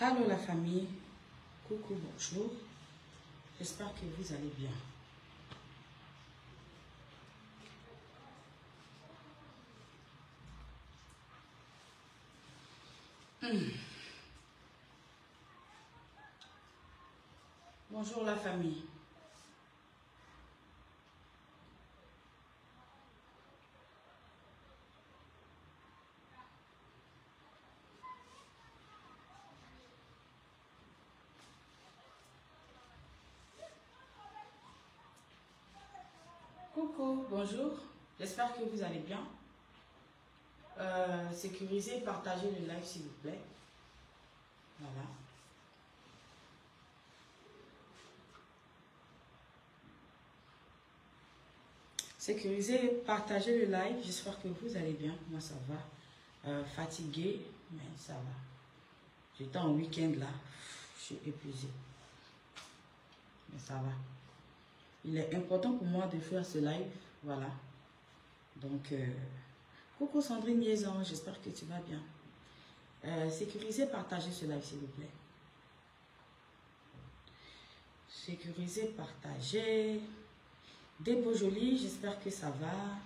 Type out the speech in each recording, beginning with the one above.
Allô la famille, coucou, bonjour, j'espère que vous allez bien. Bonjour la famille. Coucou, bonjour, j'espère que vous allez bien. Sécurisez, partagez le live s'il vous plaît. Voilà. Sécurisez, partagez le live, j'espère que vous allez bien. Moi ça va. Fatigué, mais ça va. J'étais en week-end là, je suis épuisée. Mais ça va. Il est important pour moi de faire ce live, voilà. Donc, coucou Sandrine Liaison, j'espère que tu vas bien. Sécurisez, partagez ce live s'il vous plaît. Sécurisez, partagez. Dépôt Joli, j'espère que ça va.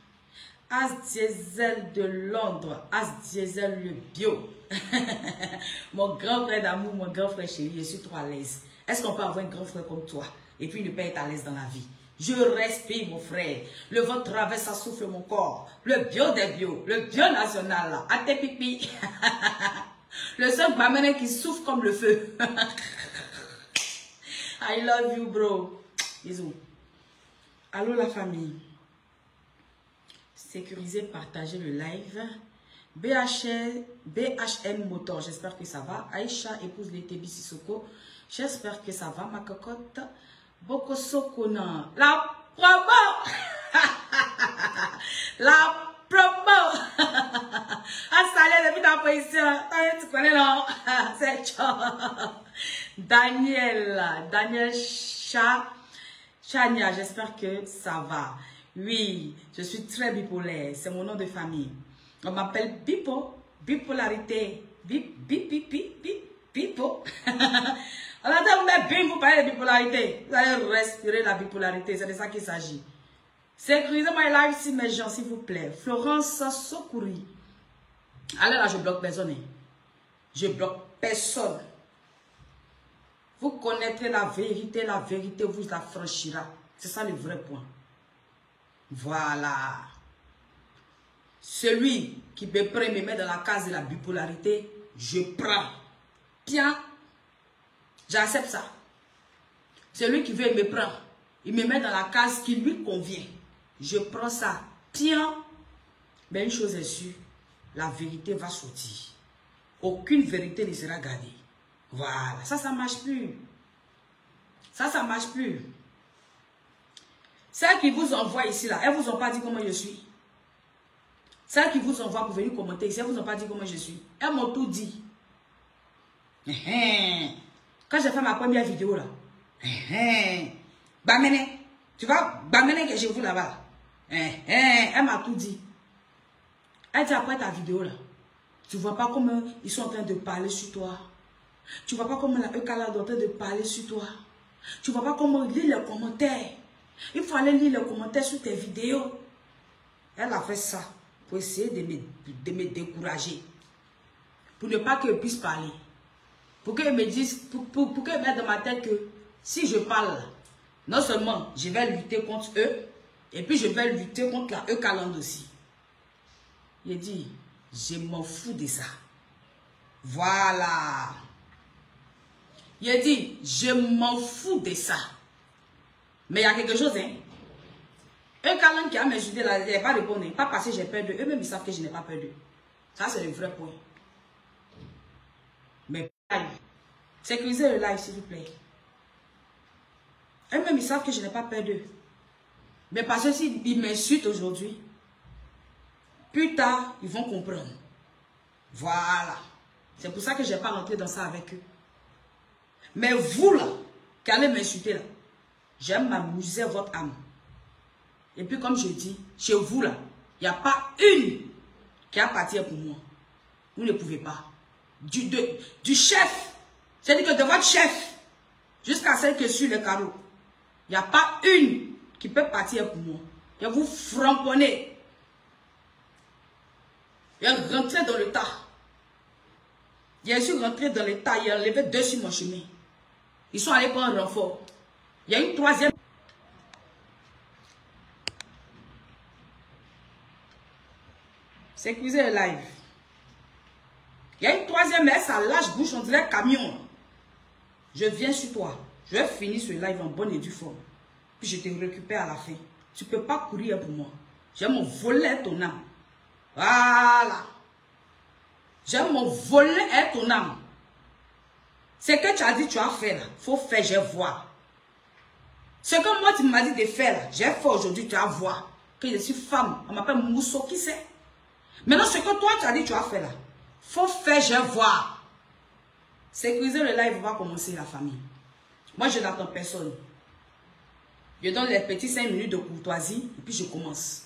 As Diesel de Londres, As Diesel le bio. Mon grand frère d'amour, mon grand frère chéri, je suis trop à l'aise. Est-ce qu'on peut avoir un grand frère comme toi et puis ne pas être à l'aise dans la vie? Je respire mon frère. Le vent traverse, ça souffle mon corps. Le bio des bio, le bio national là, à tes pipi. Le seul bamene qui souffle comme le feu. I love you bro. Bisous. Allô la famille. Sécurisez, partagez le live. BHM Motor, j'espère que ça va. Aïcha, épouse l'été Sissoko, j'espère que ça va. Ma cocotte, Boko Sokona. La promo. La promo. Installez depuis ta position. Tu connais non? C'est chaud. Daniel Chania, j'espère que ça va. Oui, je suis très bipolaire. C'est mon nom de famille. On m'appelle bipolarité. Bipo. Alors, vous parlez de bipolarité. Vous allez respirer la bipolarité. C'est de ça qu'il s'agit. Sécurisez my live si mes gens, s'il vous plaît. Florence Sokouri. Allez là, je bloque personne. Je bloque personne. Vous connaîtrez la vérité vous la franchira. C'est ça le vrai point. Voilà. Celui qui me prend me met dans la case de la bipolarité, je prends. Bien. J'accepte ça. Celui qui veut me prendre, il me met dans la case qui lui convient. Je prends ça. Bien. Mais une chose est sûre, la vérité va sortir. Aucune vérité ne sera gardée. Voilà. Ça marche plus. Ça marche plus. Celles qui vous envoient ici, là, elles ne vous ont pas dit comment je suis. Celles qui vous envoient pour venir commenter ici, elles ne vous ont pas dit comment je suis. Elles m'ont tout dit. Quand j'ai fait ma première vidéo, là. Bamene. Tu vois, Bamene que j'ai vu là-bas. Elle m'a tout dit. Elle dit après ta vidéo, là. Tu vois pas comment ils sont en train de parler sur toi. Tu vois pas comment la Ekala est en train de parler sur toi. Tu vois pas comment lire les commentaires. Il faut aller lire les commentaires sur tes vidéos. Elle a fait ça pour essayer de me décourager. Pour ne pas qu'elle puisse parler. Pour qu'elle me dise, pour qu'elle mette dans ma tête que si je parle, non seulement je vais lutter contre eux, et puis je vais lutter contre la Eukalande aussi. Il dit, je m'en fous de ça. Voilà. Il dit, je m'en fous de ça. Mais il y a quelque chose, hein. Un câlin qui a m'insulté là, il n'est pas répondre. Pas parce que j'ai peur d'eux. Eux-mêmes, ils savent que je n'ai pas peur d'eux. Ça, c'est le vrai point. Mais sécurisez le live, s'il vous plaît. Eux-mêmes, ils savent que je n'ai pas peur d'eux. Mais parce que s'ils m'insultent aujourd'hui, plus tard, ils vont comprendre. Voilà. C'est pour ça que je n'ai pas rentré dans ça avec eux. Mais vous, là, qui allez m'insulter, là, j'aime m'amuser votre âme. Et puis, comme je dis, chez vous, là, il n'y a pas une qui a parti pour moi. Vous ne pouvez pas. Du chef C'est-à-dire que de votre chef jusqu'à celle qui est sur le carreau, il n'y a pas une qui peut partir pour moi. Je vais vous framponner. Je vais rentrer dans le tas. Je suis rentré dans le tas. Il a enlevé 2 sur mon chemin. Ils sont allés prendre un renfort. Il y a une 3e. Sécurisez le live. Il y a une 3e, mais ça lâche bouche, on dirait camion. Je viens sur toi. Je vais finir ce live en bonne et due forme. Puis je te récupère à la fin. Tu ne peux pas courir pour moi. J'aime mon voler ton âme. Voilà. J'aime mon voler ton âme. Ce que tu as dit, tu as fait là. Il faut faire, je vois. Ce que moi, tu m'as dit de faire là, j'ai fait aujourd'hui, tu vas voir. Que je suis femme. On m'appelle Mousso, qui c'est? Maintenant, ce que toi, tu as dit, tu as fait là. Il faut faire, je vois. Sécuriser le live va commencer, la famille. Moi, je n'attends personne. Je donne les petits 5 minutes de courtoisie et puis je commence.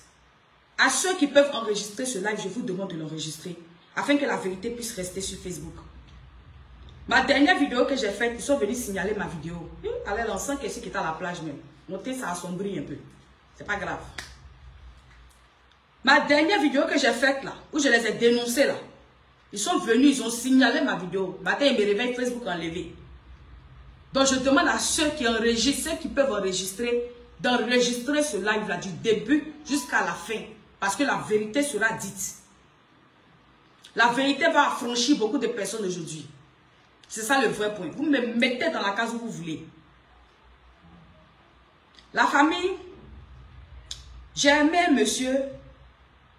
À ceux qui peuvent enregistrer ce live, je vous demande de l'enregistrer afin que la vérité puisse rester sur Facebook. Ma dernière vidéo que j'ai faite, ils sont venus signaler ma vidéo. Allez, l'ensemble qui est à la plage même. Notez, ça assombrit un peu. C'est pas grave. Ma dernière vidéo que j'ai faite là, où je les ai dénoncés là, ils sont venus, ils ont signalé ma vidéo. Matin, ils me réveillent, Facebook enlevé. Donc, je demande à ceux qui enregistrent, ceux qui peuvent enregistrer, d'enregistrer ce live-là du début jusqu'à la fin. Parce que la vérité sera dite. La vérité va affranchir beaucoup de personnes aujourd'hui. C'est ça le vrai point. Vous me mettez dans la case où vous voulez. La famille, j'ai aimé monsieur,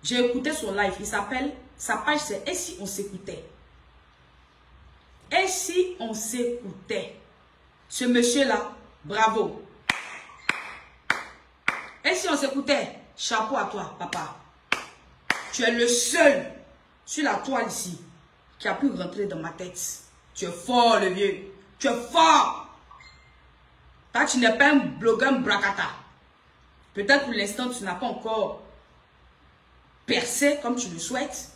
j'ai écouté son live. Il s'appelle, sa page c'est « Et si on s'écoutait ?» Et si on s'écoutait? Ce monsieur-là, bravo. Et si on s'écoutait? Chapeau à toi, papa. Tu es le seul sur la toile ici qui a pu rentrer dans ma tête. Tu es fort, le vieux. Tu es fort. Toi, tu n'es pas un blogueur bracata. Peut-être pour l'instant, tu n'as pas encore percé comme tu le souhaites.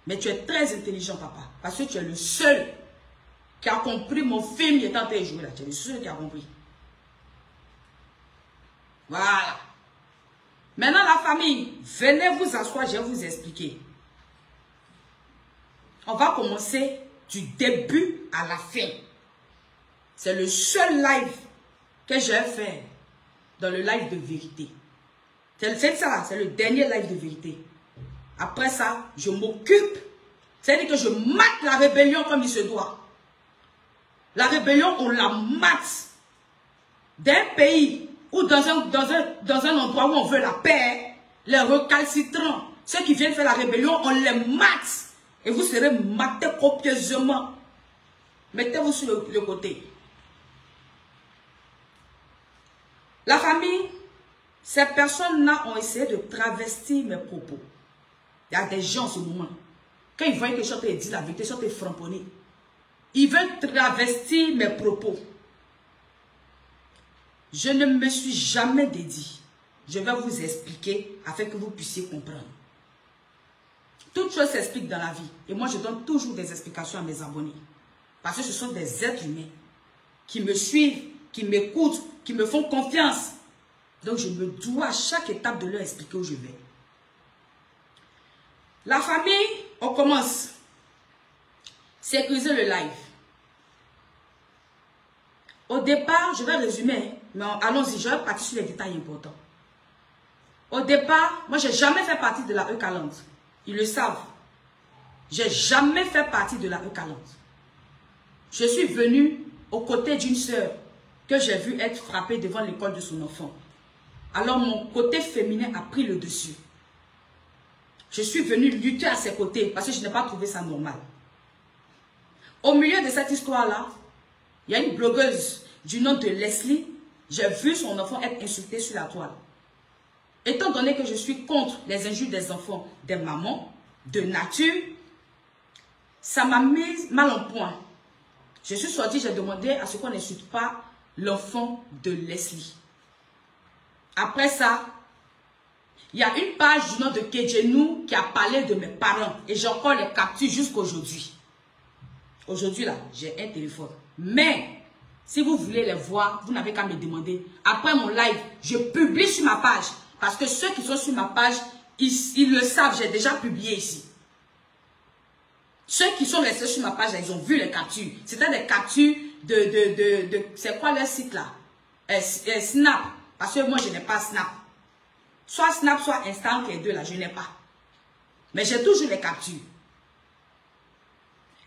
Mais tu es très intelligent, papa. Parce que tu es le seul qui a compris mon film qui est en train de jouer là. Tu es le seul qui a compris. Voilà. Maintenant, la famille, venez vous asseoir, je vais vous expliquer. On va commencer du début à la fin. C'est le seul live que je vais faire dans le live de vérité. C'est ça, c'est le dernier live de vérité. Après ça, je m'occupe. C'est-à-dire que je mate la rébellion comme il se doit. La rébellion, on la mate. D'un pays ou dans un endroit où on veut la paix, les recalcitrants, ceux qui viennent faire la rébellion, on les mate. Et vous serez matés copieusement. Mettez-vous sur le côté. La famille, ces personnes-là ont essayé de travestir mes propos. Il y a des gens en ce moment, quand ils voient que je suis en train de dire la vérité, je suis en train de framponner. Ils veulent travestir mes propos. Je ne me suis jamais dédié. Je vais vous expliquer afin que vous puissiez comprendre. Toutes choses s'expliquent dans la vie. Et moi, je donne toujours des explications à mes abonnés. Parce que ce sont des êtres humains qui me suivent, qui m'écoutent, qui me font confiance. Donc, je me dois à chaque étape de leur expliquer où je vais. La famille, on commence. Sécuriser le live. Au départ, je vais résumer, mais allons-y, je vais partir sur les détails importants. Au départ, moi, je n'ai jamais fait partie de la E40. Ils le savent. Je n'ai jamais fait partie de la E40. Je suis venue aux côtés d'une sœur que j'ai vue être frappée devant l'école de son enfant. Alors, mon côté féminin a pris le dessus. Je suis venue lutter à ses côtés parce que je n'ai pas trouvé ça normal. Au milieu de cette histoire-là, il y a une blogueuse du nom de Leslie. J'ai vu son enfant être insulté sur la toile. Étant donné que je suis contre les injures des enfants, des mamans, de nature, ça m'a mis mal en point. Je suis sortie, j'ai demandé à ce qu'on n'insulte pas l'enfant de Leslie. Après ça, il y a une page du nom de Kedjenou qui a parlé de mes parents. Et j'ai encore les captures jusqu'à aujourd'hui. Aujourd'hui, là, j'ai un téléphone. Mais, si vous voulez les voir, vous n'avez qu'à me demander. Après mon live, je publie sur ma page. Parce que ceux qui sont sur ma page, ils le savent, j'ai déjà publié ici. Ceux qui sont restés sur ma page, là, ils ont vu les captures. C'était des captures c'est quoi leur site là? Snap. Parce que moi, je n'ai pas Snap. Soit Snap, soit Insta, entre les deux là, je n'ai pas. Mais j'ai toujours les captures.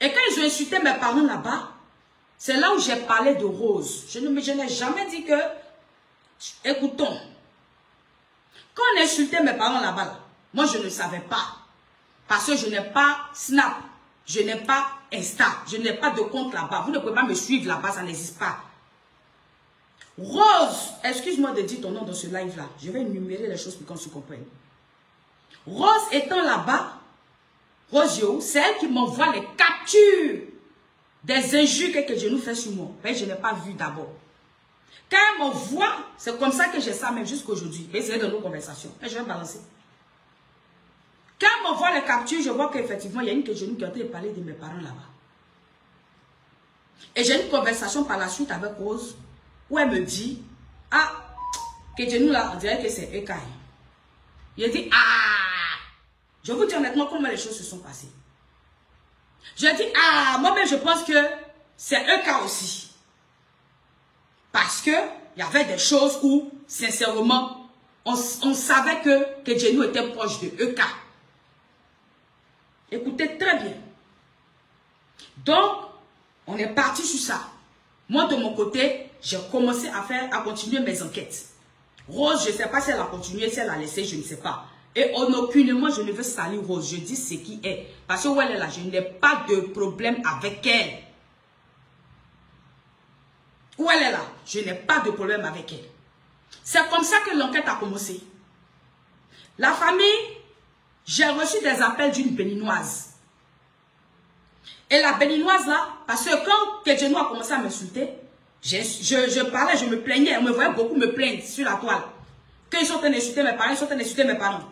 Et quand ils ont insulté mes parents là-bas, c'est là où j'ai parlé de Rose. Je n'ai jamais dit que... Écoutons. Quand on insultait mes parents là-bas, là, moi je ne savais pas. Parce que je n'ai pas Snap. Je n'ai pas Insta. Je n'ai pas de compte là-bas. Vous ne pouvez pas me suivre là-bas, ça n'existe pas. Rose, excuse-moi de dire ton nom dans ce live-là. Je vais énumérer les choses pour qu'on se comprenne. Rose étant là-bas, Rosio, c'est elle qui m'envoie les captures des injures que je nous fais sur moi. Mais je n'ai pas vu d'abord. Quand elle m'envoie, c'est comme ça que j'ai ça même jusqu'à aujourd'hui. Mais c'est dans nos conversations. Mais je vais balancer. Quand elle m'envoie les captures, je vois qu'effectivement, il y a une Kejenou qui a été parler de mes parents là-bas. Et j'ai une conversation par la suite avec Rose, où elle me dit, ah, Kejenou là, on dirait que c'est Eka. Il dit, ah, je vous dis honnêtement comment les choses se sont passées. Je dis, ah, moi-même je pense que c'est Eka aussi. Parce que il y avait des choses où, sincèrement, on savait que Kejenou était proche de Eka. Écoutez très bien. Donc, on est parti sur ça. Moi, de mon côté, j'ai commencé à continuer mes enquêtes. Rose, je ne sais pas si elle a continué, si elle a laissé, je ne sais pas. Et aucunement, je ne veux salir Rose. Je dis ce qui est. Parce que où elle est là, je n'ai pas de problème avec elle. Où elle est là, je n'ai pas de problème avec elle. C'est comme ça que l'enquête a commencé. La famille, j'ai reçu des appels d'une béninoise. Et la béninoise là, parce que quand Kejenou a commencé à m'insulter, je parlais, je me plaignais, on me voyait beaucoup me plaindre sur la toile. Quand ils sont en train d'insulter mes parents, ils sont en train d'insulter mes parents.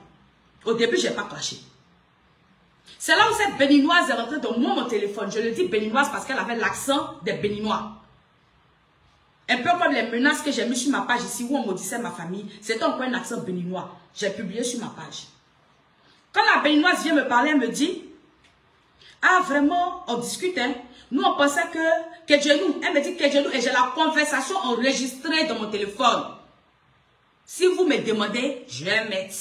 Au début, je n'ai pas clashé. C'est là où cette béninoise est rentrée dans mon téléphone. Je le dis béninoise parce qu'elle avait l'accent des béninois. Un peu comme les menaces que j'ai mis sur ma page ici où on maudissait ma famille. C'était encore un accent béninois. J'ai publié sur ma page. Quand la béninoise vient me parler, elle me dit, ah vraiment, on discute, hein. Nous on pensait que Kejenou, elle me dit Kejenou, et j'ai la conversation enregistrée dans mon téléphone. Si vous me demandez, je vais mettre.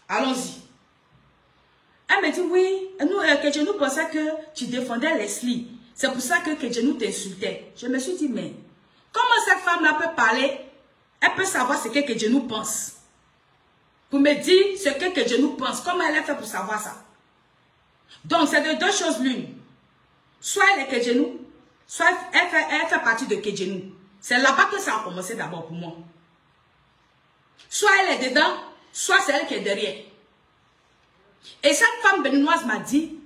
Allons-y. Elle me dit, oui, nous, Kejenou pensait que tu défendais Leslie. C'est pour ça que Kejenou t'insultait. Je me suis dit, mais comment cette femme-là peut parler? Elle peut savoir ce que Kejenou pense. Pour me dire ce que Kejenou pense. Comment elle a fait pour savoir ça? Donc, c'est de deux choses l'une. Soit elle est Kejenou, soit elle fait partie de Kejenou. C'est là-bas que ça a commencé d'abord pour moi. Soit elle est dedans, soit c'est elle qui est derrière. Et cette femme béninoise m'a dit,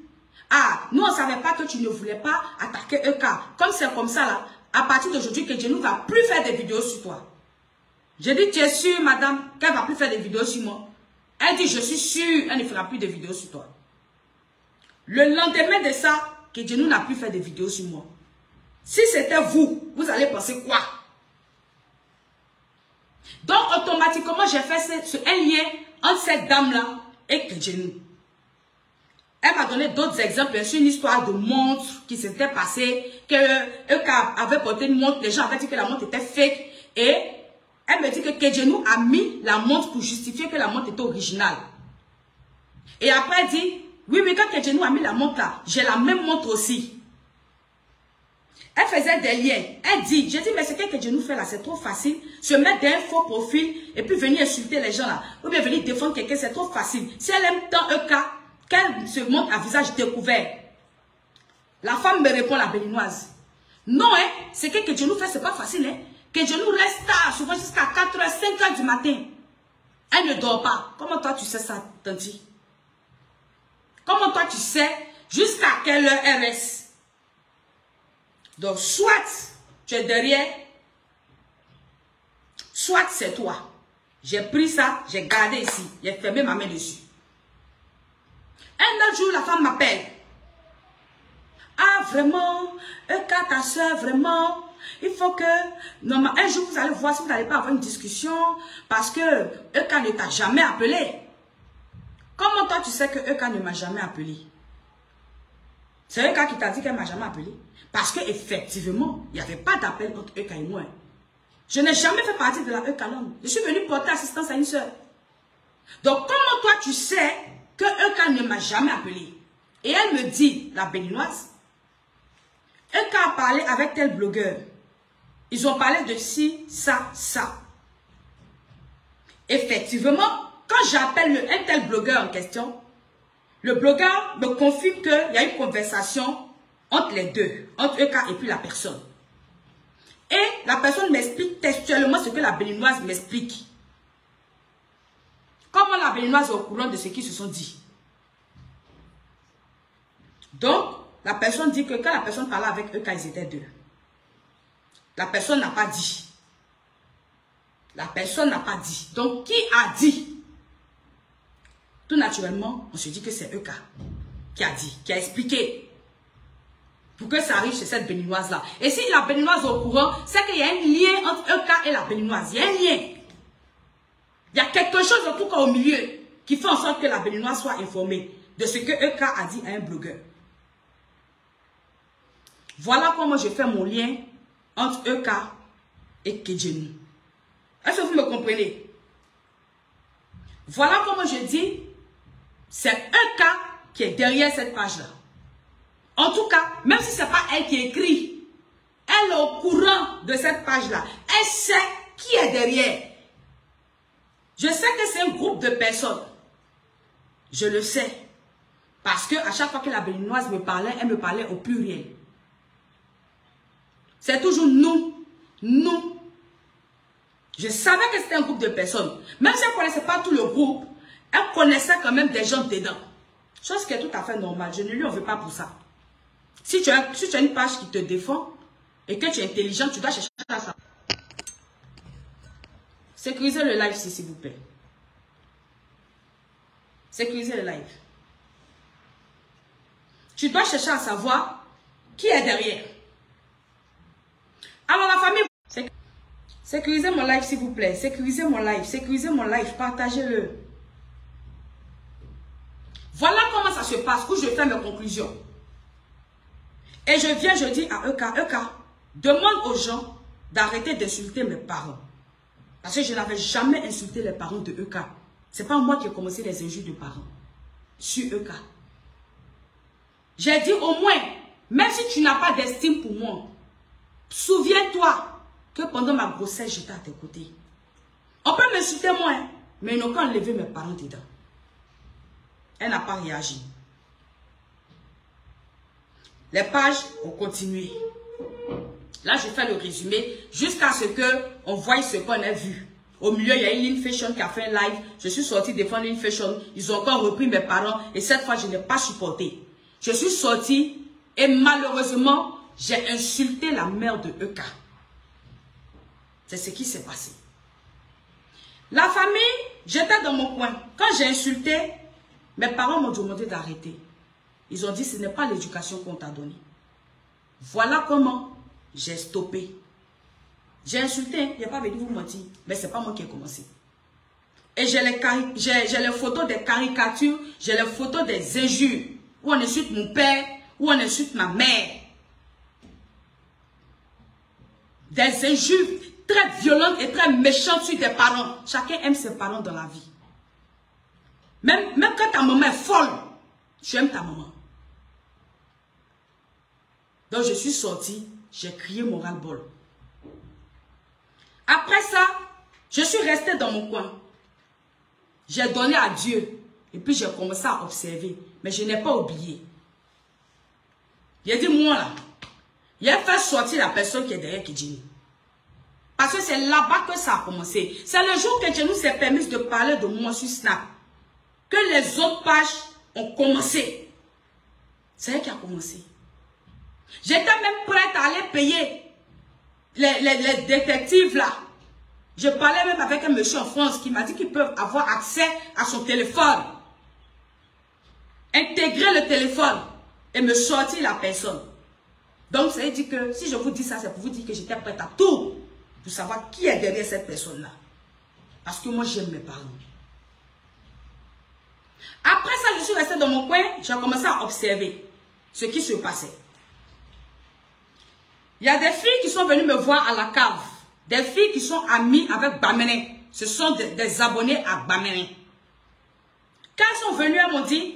ah, nous on ne savait pas que tu ne voulais pas attaquer Eka. Comme c'est comme ça là, à partir d'aujourd'hui, Kejenou ne va plus faire des vidéos sur toi. J'ai dit, tu es sûre, madame, qu'elle ne va plus faire des vidéos sur moi? Elle dit, je suis sûre, elle ne fera plus de vidéos sur toi. Le lendemain de ça, Kejenou n'a plus fait de vidéos sur moi. Si c'était vous, vous allez penser quoi? Donc, automatiquement, j'ai fait un lien entre cette dame-là et Kejenou. Elle m'a donné d'autres exemples, sur une histoire de montre qui s'était passée, que Eka avait porté une montre, les gens avaient dit que la montre était fake, et elle me dit que Kejenou a mis la montre pour justifier que la montre était originale. Et après, elle dit, oui, mais quand Kejenou a mis la montre là, j'ai la même montre aussi. Elle faisait des liens. Elle dit, j'ai dit, mais ce que Kejenou fait là, c'est trop facile. Se mettre dans un faux profil et puis venir insulter les gens là. Ou bien venir défendre quelqu'un, c'est trop facile. Si elle aime tant Eka, qu'elle se montre à visage découvert. La femme me répond, la béninoise. Non, hein, ce que Kejenou fait, c'est pas facile. Hein. Kejenou reste tard, souvent jusqu'à 4h, 5h du matin. Elle ne dort pas. Comment toi tu sais ça, Tanti? Comment toi tu sais jusqu'à quelle heure elle reste? Donc, soit tu es derrière, soit c'est toi. J'ai pris ça, j'ai gardé ici, j'ai fermé ma main dessus. Un autre jour, la femme m'appelle. vraiment, Eka, ta soeur, vraiment, il faut que, normalement, un jour, vous allez voir si vous n'allez pas avoir une discussion, parce que Eka ne t'a jamais appelé. Comment toi, tu sais que Eka ne m'a jamais appelé? C'est Eka qui t'a dit qu'elle ne m'a jamais appelé. Parce qu'effectivement, il n'y avait pas d'appel entre Eka et moi. Je n'ai jamais fait partie de la Eka-Langue. Je suis venue porter assistance à une soeur. Donc, comment toi, tu sais que Eka ne m'a jamais appelé? Et elle me dit, la béninoise, Eka a parlé avec tel blogueur. Ils ont parlé de ci, ça, ça. Effectivement, quand j'appelle un tel blogueur en question, le blogueur me confirme qu'il y a une conversation entre les deux, entre Eka et puis la personne. Et la personne m'explique textuellement ce que la béninoise m'explique. Comment la béninoise est au courant de ce qu'ils se sont dit. Donc, la personne dit que quand la personne parlait avec Eka, ils étaient deux. La personne n'a pas dit. La personne n'a pas dit. Donc, qui a dit? Tout naturellement, on se dit que c'est Eka qui a dit, qui a expliqué. Pour que ça arrive chez cette béninoise-là. Et si la béninoise est au courant, c'est qu'il y a un lien entre Eka et la béninoise. Il y a un lien. Il y a quelque chose en tout cas au milieu qui fait en sorte que la béninoise soit informée de ce que Eka a dit à un blogueur. Voilà comment je fais mon lien entre Eka et Kedjenou. Est-ce que vous me comprenez? Voilà comment je dis, c'est Eka qui est derrière cette page-là. En tout cas, même si ce n'est pas elle qui écrit, elle est au courant de cette page-là. Elle sait qui est derrière. Je sais que c'est un groupe de personnes. Je le sais. Parce que à chaque fois que la béninoise me parlait, elle me parlait au pluriel. C'est toujours nous. Nous. Je savais que c'était un groupe de personnes. Même si elle ne connaissait pas tout le groupe, elle connaissait quand même des gens dedans. Chose qui est tout à fait normale. Je ne lui en veux pas pour ça. Si tu as une page qui te défend et que tu es intelligent, tu dois chercher à ça. Sécurisez le live, s'il vous plaît. Sécurisez le live. Tu dois chercher à savoir qui est derrière. Alors la famille, sécurisez mon live, s'il vous plaît. Sécurisez mon live, sécurisez mon live, partagez-le. Voilà comment ça se passe, où je fais mes conclusions. Et je viens, je dis à Eka, Eka, demande aux gens d'arrêter d'insulter mes parents. Parce que je n'avais jamais insulté les parents de Eka. Ce n'est pas moi qui ai commencé les injures de parents. Sur Eka. J'ai dit au moins, même si tu n'as pas d'estime pour moi, souviens-toi que pendant ma grossesse, j'étais à tes côtés. On peut m'insulter moi, hein, mais ils n'ont qu'à enlever mes parents dedans. Elle n'a pas réagi. Les pages ont continué. Là, je fais le résumé jusqu'à ce qu'on voie ce qu'on a vu. Au milieu, il y a une Lynn Fashion qui a fait un live. Je suis sortie défendre Lynn Fashion. Ils ont encore repris mes parents. Et cette fois, je n'ai pas supporté. Je suis sortie et malheureusement, j'ai insulté la mère de Eka. C'est ce qui s'est passé. La famille, j'étais dans mon coin. Quand j'ai insulté, mes parents m'ont demandé d'arrêter. Ils ont dit, ce n'est pas l'éducation qu'on t'a donnée. Voilà comment j'ai stoppé. J'ai insulté, il n'y a pas venu vous mentir, mais ce n'est pas moi qui ai commencé. Et j'ai les photos des caricatures, j'ai les photos des injures, où on insulte mon père, où on insulte ma mère. Des injures très violentes et très méchantes sur des parents. Chacun aime ses parents dans la vie. Même quand ta maman est folle, tu aimes ta maman. Donc je suis sortie, j'ai crié mon ras-le-bol. Après ça, je suis restée dans mon coin. J'ai donné à Dieu. Et puis j'ai commencé à observer. Mais je n'ai pas oublié. J'ai dit, moi là, il a fait sortir la personne qui est derrière Kedjenou. Parce que c'est là-bas que ça a commencé. C'est le jour que Kedjenou s'est permis de parler de moi sur Snap. Que les autres pages ont commencé. C'est elle qui a commencé. J'étais même prête à aller payer les détectives là. Je parlais même avec un monsieur en France qui m'a dit qu'ils peuvent avoir accès à son téléphone. Intégrer le téléphone et me sortir la personne. Donc, ça veut dire que si je vous dis ça, c'est pour vous dire que j'étais prête à tout pour savoir qui est derrière cette personne-là. Parce que moi, j'aime mes parents. Après ça, je suis restée dans mon coin, j'ai commencé à observer ce qui se passait. Il y a des filles qui sont venues me voir à la cave. Des filles qui sont amies avec Bamene. Ce sont des abonnés à Bamene. Quand elles sont venues, elles m'ont dit,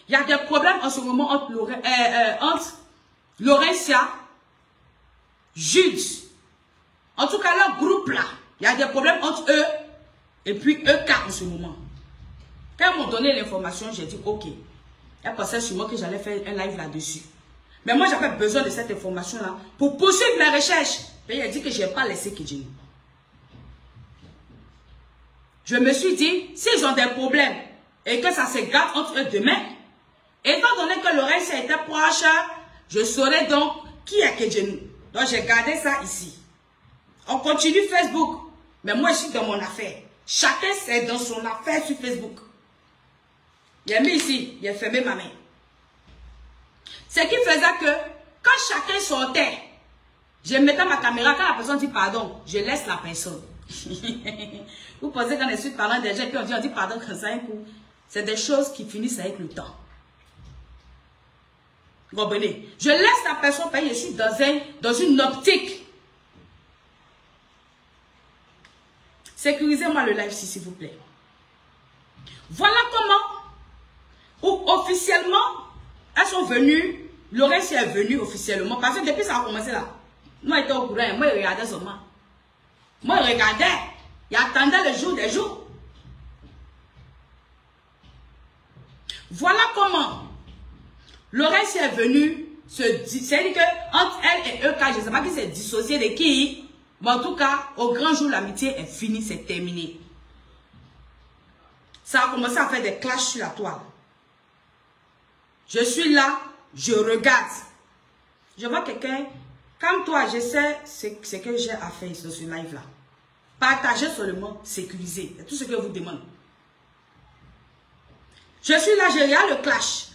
il y a des problèmes en ce moment entre Laurentia, Jude. En tout cas, leur groupe là, il y a des problèmes entre eux et puis EK en ce moment. Quand elles m'ont donné l'information, j'ai dit ok. Elles pensaient sur moi que j'allais faire un live là-dessus. Mais moi, j'avais besoin de cette information-là pour poursuivre mes recherches. Et il a dit que je n'ai pas laissé Kidjini. Je me suis dit, s'ils ont des problèmes et que ça se gâte entre eux demain, étant donné que Laurentia était proche, je saurais donc qui est Kidjini. Donc, j'ai gardé ça ici. On continue Facebook. Mais moi, je suis dans mon affaire. Chacun c'est dans son affaire sur Facebook. Il a mis ici, il a fermé ma main. Ce qui faisait que, quand chacun sortait, je mettais ma caméra, quand la personne dit pardon, je laisse la personne. Vous pensez qu'on est sur parlant des gens, puis on dit pardon comme ça un coup. C'est des choses qui finissent avec le temps. Vous comprenez? Je laisse la personne parce que je suis dans une optique. Sécurisez-moi le live s'il vous plaît. Voilà comment, ou officiellement, elles sont venues, Laurentia est venue officiellement, parce que depuis ça a commencé là, moi j'étais au courant, moi je regardais seulement. Moi je regardais, j'attendais le jour des jours. Voilà comment Laurentia est venue c'est-à-dire que entre elle et EK, je ne sais pas qui s'est dissocié de qui, mais en tout cas, au grand jour, l'amitié est finie, c'est terminé. Ça a commencé à faire des clashs sur la toile. Je suis là, je regarde. Je vois quelqu'un, comme toi, je sais ce que j'ai à faire sur ce live-là. Partagez seulement, sécuriser. C'est tout ce que je vous demande. Je suis là, je regarde le clash.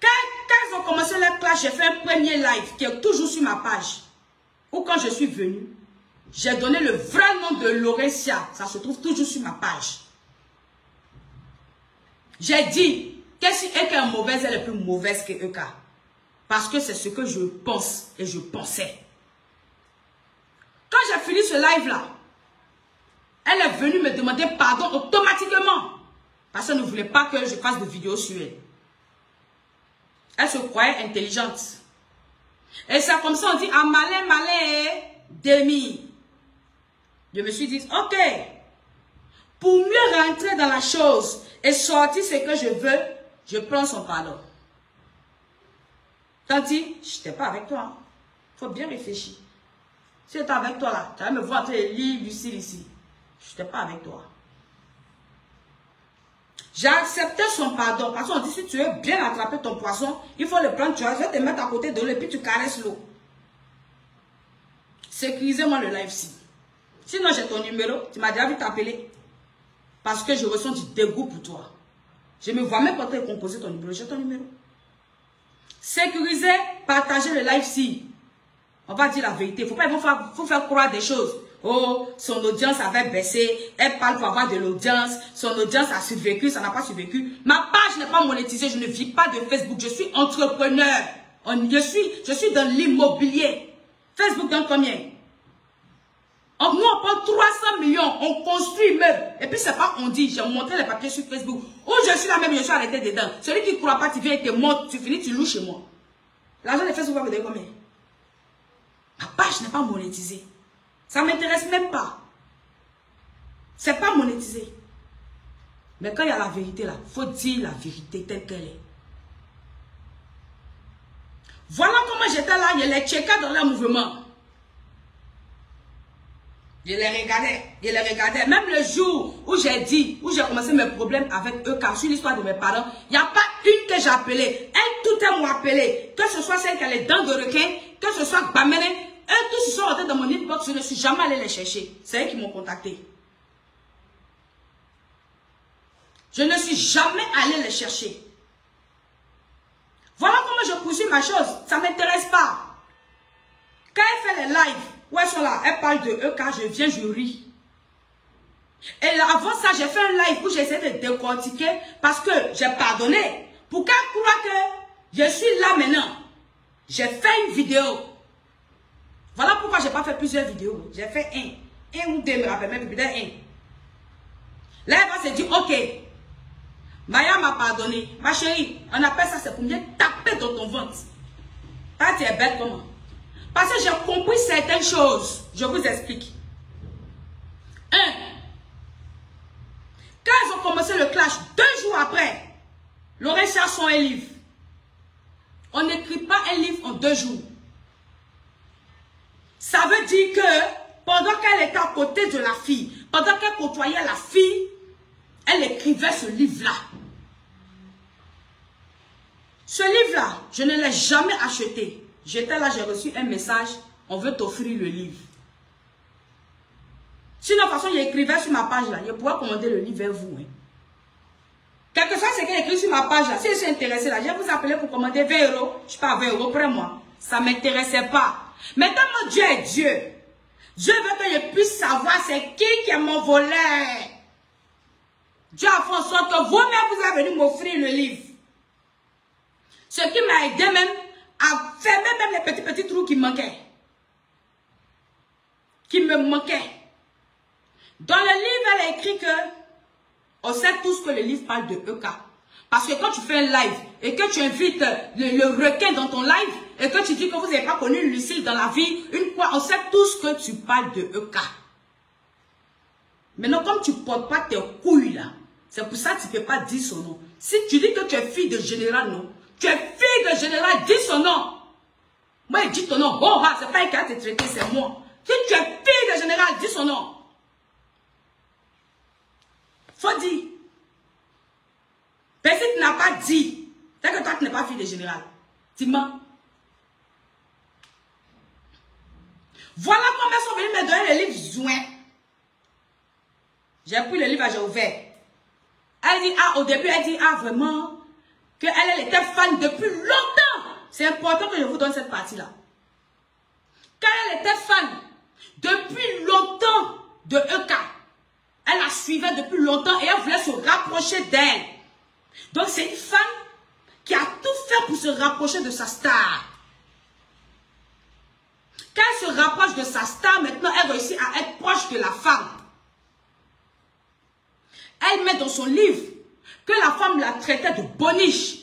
Quand ils ont commencé leur clash, j'ai fait un premier live qui est toujours sur ma page. Ou quand je suis venue, j'ai donné le vrai nom de Laurentia. Ça se trouve toujours sur ma page. J'ai dit que si EK est mauvaise, elle est plus mauvaise que EK. Parce que c'est ce que je pense et je pensais. Quand j'ai fini ce live-là, elle est venue me demander pardon automatiquement. Parce qu'elle ne voulait pas que je fasse de vidéos sur elle. Elle se croyait intelligente. Et c'est comme ça on dit, ah malin, malin, demi. Je me suis dit, ok, pour mieux rentrer dans la chose et sortir ce que je veux, je prends son pardon. Tanti, je n'étais pas avec toi. Il faut bien réfléchir. Si j'étais avec toi là, tu allais me voir les livres Lucille ici. Je n'étais pas avec toi. J'ai accepté son pardon. Parce qu'on dit, si tu veux bien attraper ton poisson, il faut le prendre, tu vas te mettre à côté de l'eau et puis tu caresses l'eau. Sécurisez-moi le live-ci. Sinon, j'ai ton numéro. Tu m'as déjà vu t'appeler. Parce que je ressens du dégoût pour toi. Je me vois même pas te composer ton numéro. J'ai ton numéro. Sécurisez, partagez le live-ci. On va dire la vérité. Faut faire croire des choses. Oh, son audience avait baissé. Elle parle pour avoir de l'audience. Son audience a survécu, ça n'a pas survécu. Ma page n'est pas monétisée. Je ne vis pas de Facebook. Je suis entrepreneur. Je suis dans l'immobilier. Facebook donne combien? Nous, on prend 300 millions. On construit meubles. Et puis, c'est pas on dit. J'ai montré les papiers sur Facebook. Où je suis là même, je suis arrêté dedans. Celui qui ne croit pas, tu viens et te montres. Tu finis, tu loues chez moi. L'argent de Facebook va me donner combien? Ma page n'est pas monétisée. Ça ne m'intéresse même pas. C'est pas monétisé. Mais quand il y a la vérité là, il faut dire la vérité telle qu'elle est. Voilà comment j'étais là, je les checkais dans leur mouvement. Je les regardais. Même le jour où j'ai dit, où j'ai commencé mes problèmes avec eux, car sur l'histoire de mes parents, il n'y a pas une que j'ai appelée. Elles toutes elles m'ont appelé. Que ce soit celle qui a les dents de requin, que ce soit Bamene, elles tous se sont rentrées dans mon inbox, je ne suis jamais allée les chercher. C'est eux qui m'ont contacté. Je ne suis jamais allée les chercher. Voilà comment je poursuis ma chose. Ça ne m'intéresse pas. Quand elle fait les lives, où elles sont là, elle parle de EK, je viens, je ris. Et là, avant ça, j'ai fait un live où j'essaie de décortiquer parce que j'ai pardonné. Pour qu'elle croie que je suis là maintenant. J'ai fait une vidéo. Voilà pourquoi je n'ai pas fait plusieurs vidéos. J'ai fait un ou deux, me rappelle même peut-être un. Là, elle va se dire, ok, Maya m'a pardonné. Ma chérie, on appelle ça, c'est pour bien taper dans ton ventre. Ah, tu es bête comment? Parce que j'ai compris certaines choses. Je vous explique. 1. Quand ils ont commencé le clash, 2 jours après, Laurentia sort un livre. On n'écrit pas un livre en 2 jours. Ça veut dire que pendant qu'elle était à côté de la fille, pendant qu'elle côtoyait la fille, elle écrivait ce livre-là. Ce livre-là, je ne l'ai jamais acheté. J'étais là, j'ai reçu un message, on veut t'offrir le livre. Sinon, de toute façon, il écrivait sur ma page là, je pourrais commander le livre vers vous. Hein. Quelque chose, c'est qu'il écrit sur ma page là. Si je suis intéressé là, je vais vous appeler pour commander 20 €. Je ne suis pas à 20 € près moi. Ça ne m'intéressait pas. Mais tellement Dieu est Dieu. Dieu veut que je puisse savoir c'est qui est mon voleur. Dieu a fait en sorte que vous-même vous avez venu m'offrir le livre. Ce qui m'a aidé même à fermer même les petits trous qui manquaient. Qui me manquaient. Dans le livre, elle a écrit que on sait tous que le livre parle de EK. Parce que quand tu fais un live et que tu invites le requin dans ton live et que tu dis que vous n'avez pas connu Lucille dans la vie, une fois, on sait tous que tu parles de EK. Maintenant, comme tu ne portes pas tes couilles là, c'est pour ça que tu ne peux pas dire son nom. Si tu dis que tu es fille de général, non. Tu es fille de général, dis son nom. Moi, je dis ton nom. Oh, c'est pas un cas de te traiter, c'est moi. Si tu es fille de général, dis son nom. Faut dire. Mais si tu n'as pas dit, c'est que toi, tu n'es pas fille de général. Tu mens. Voilà comment ils sont venus me donner le livre joint. J'ai pris le livre, j'ai ouvert. Elle dit, ah, au début, elle dit, ah, vraiment, qu'elle était fan depuis longtemps. C'est important que je vous donne cette partie-là. Quand elle était fan depuis longtemps de EK, elle la suivait depuis longtemps et elle voulait se rapprocher d'elle. Donc, c'est une femme qui a tout fait pour se rapprocher de sa star. Quand elle se rapproche de sa star, maintenant, elle réussit à être proche de la femme. Elle met dans son livre que la femme la traitait de boniche.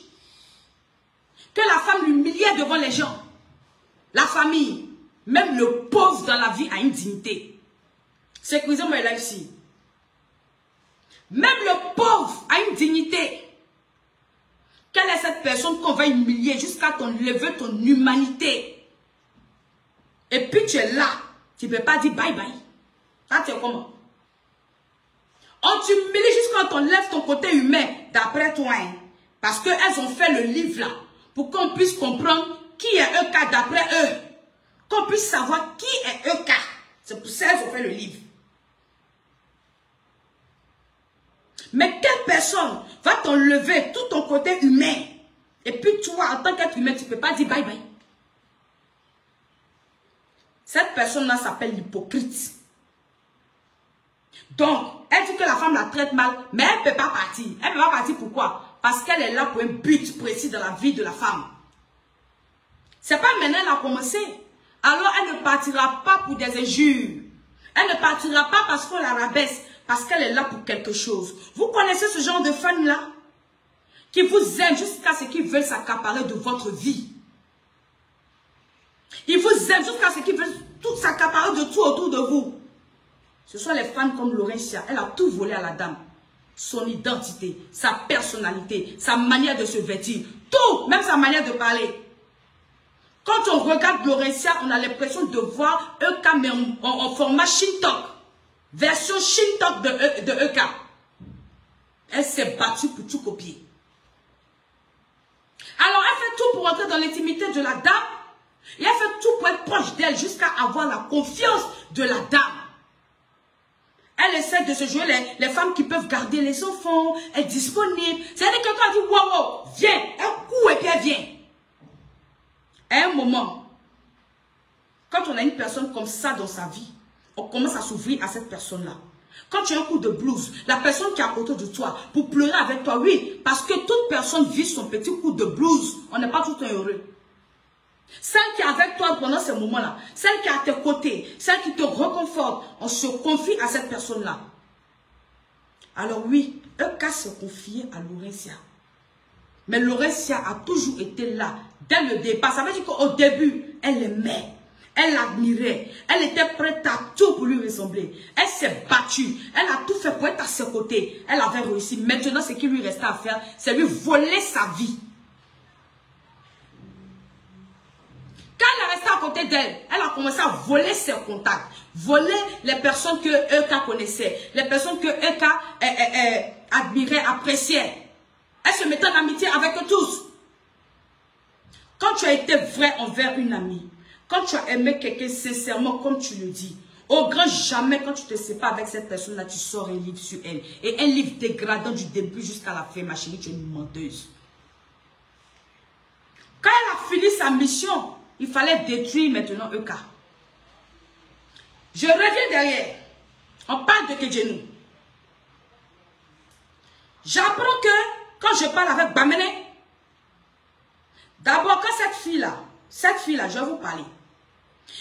Que la femme l'humiliait devant les gens. La famille, même le pauvre dans la vie a une dignité. Sécurisez-moi là ici. Même le pauvre a une dignité. Quelle est cette personne qu'on va humilier jusqu'à t'enlever ton humanité? Et puis tu es là. Tu ne peux pas dire bye bye. Ça tu es comment? On t'humilie jusqu'à t'enlève ton côté humain, d'après toi. Hein? Parce qu'elles ont fait le livre là. Pour qu'on puisse comprendre qui est EK d'après eux. Qu'on puisse savoir qui est EK. C'est pour ça qu'elles ont fait le livre. Mais quelle personne va t'enlever tout ton côté humain? Et puis toi, en tant qu'être humain, tu ne peux pas dire bye bye. Cette personne-là s'appelle l'hypocrite. Donc, elle dit que la femme la traite mal, mais elle ne peut pas partir. Elle ne peut pas partir pourquoi? Parce qu'elle est là pour un but précis dans la vie de la femme. C'est pas maintenant qu'elle a commencé. Alors, elle ne partira pas pour des injures. Elle ne partira pas parce qu'on la rabaisse. Parce qu'elle est là pour quelque chose. Vous connaissez ce genre de femme-là? Qui vous aiment jusqu'à ce qu'ils veulent s'accaparer de votre vie. Ils vous aiment jusqu'à ce qu'ils veulent tout s'accaparer de tout autour de vous. Ce sont les femmes comme Laurentia. Elle a tout volé à la dame. Son identité, sa personnalité, sa manière de se vêtir. Tout, même sa manière de parler. Quand on regarde Laurentia, on a l'impression de voir EK mais en format Shintok. Version Shintok de EK. Elle s'est battue pour tout copier. Alors, elle fait tout pour entrer dans l'intimité de la dame. Et elle fait tout pour être proche d'elle jusqu'à avoir la confiance de la dame. Elle essaie de se jouer les femmes qui peuvent garder les enfants, être disponible. C'est-à-dire que quand elle dit wow, wow, viens, elle court et puis elle vient. un moment, quand on a une personne comme ça dans sa vie, on commence à s'ouvrir à cette personne-là. Quand tu as un coup de blues, la personne qui est à côté de toi, pour pleurer avec toi, oui, parce que toute personne vit son petit coup de blues. On n'est pas tout le temps heureux. Celle qui est avec toi pendant ces moments-là, celle qui est à tes côtés, celle qui te réconforte, on se confie à cette personne-là. Alors oui, Euka se confiait à Laurentia. Mais Laurentia a toujours été là, dès le départ. Ça veut dire qu'au début, elle l'aimait. Elle l'admirait. Elle était prête à tout pour lui ressembler. Elle s'est battue. Elle a tout fait pour être à ses côtés. Elle avait réussi. Maintenant, ce qui lui restait à faire, c'est lui voler sa vie. Quand elle est restée à côté d'elle, elle a commencé à voler ses contacts. Voler les personnes que Euka connaissait. Les personnes que Euka admirait, appréciait. Elle se mettait en amitié avec eux tous. Quand tu as été vrai envers une amie, quand tu as aimé quelqu'un sincèrement, comme tu le dis, au grand jamais, quand tu te sépares avec cette personne-là, tu sors un livre sur elle. Et un livre dégradant du début jusqu'à la fin, ma chérie, tu es une menteuse. Quand elle a fini sa mission, il fallait détruire maintenant Euka. Je reviens derrière. On parle de Kedjenou. J'apprends que quand je parle avec Bamene, d'abord quand cette fille-là, je vais vous parler.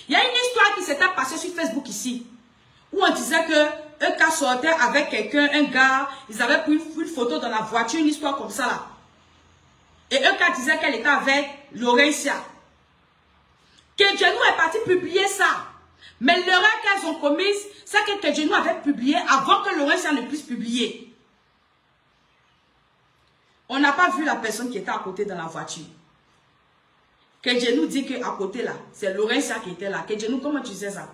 Il y a une histoire qui s'était passée sur Facebook ici, où on disait que Euka sortait avec quelqu'un, un gars, ils avaient pris une photo dans la voiture, une histoire comme ça là. Et Euka disait qu'elle était avec Laurentia. Kedjenou est parti publier ça. Mais l'erreur qu'elles ont commise, c'est que Kedjenou avait publié avant que Laurentia ne puisse publier. On n'a pas vu la personne qui était à côté dans la voiture. Kedjenou dit qu'à côté là, c'est Laurentia qui était là. Kedjenou, comment tu sais ça?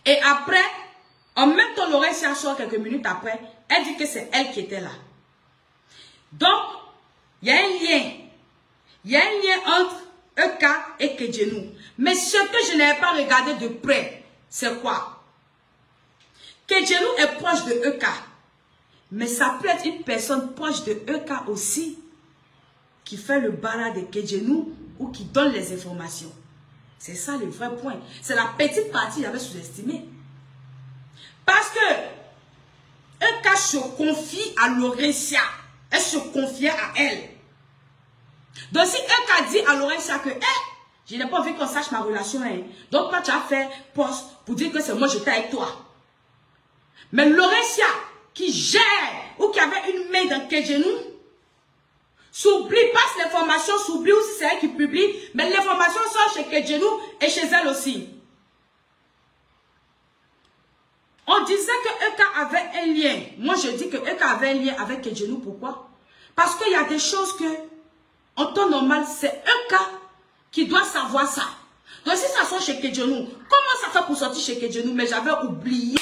Et après, en même temps, Laurentia sort quelques minutes après, elle dit que c'est elle qui était là. Donc, il y a un lien. Il y a un lien entre Euka et Kedjenou. Mais ce que je n'avais pas regardé de près, c'est quoi? Kedjenou est proche de Euka. Mais ça peut être une personne proche de Euka aussi, qui fait le bara de Kedjenou ou qui donne les informations. C'est ça le vrai point. C'est la petite partie qu'il avait sous-estimée. Parce que Euka se confie à Laurentia. Elle se confiait à elle. Donc si Euka dit à Laurentia que je n'ai pas envie qu'on sache ma relation. Donc toi tu as fait poste pour dire que c'est moi j'étais avec toi. Mais Laurentia qui gère ou qui avait une main dans Kedjenou, s'oublie, passe l'information, s'oublie ou si c'est elle qui publie, mais l'information sort chez Kedjenou et chez elle aussi. On disait que Euka avait un lien. Moi je dis que Euka avait un lien avec Kedjenou. Pourquoi? Parce qu'il y a des choses que, en temps normal, c'est Euka qui doit savoir ça. Donc si ça sort chez Kedjenou, comment ça fait pour sortir chez Kedjenou? Mais j'avais oublié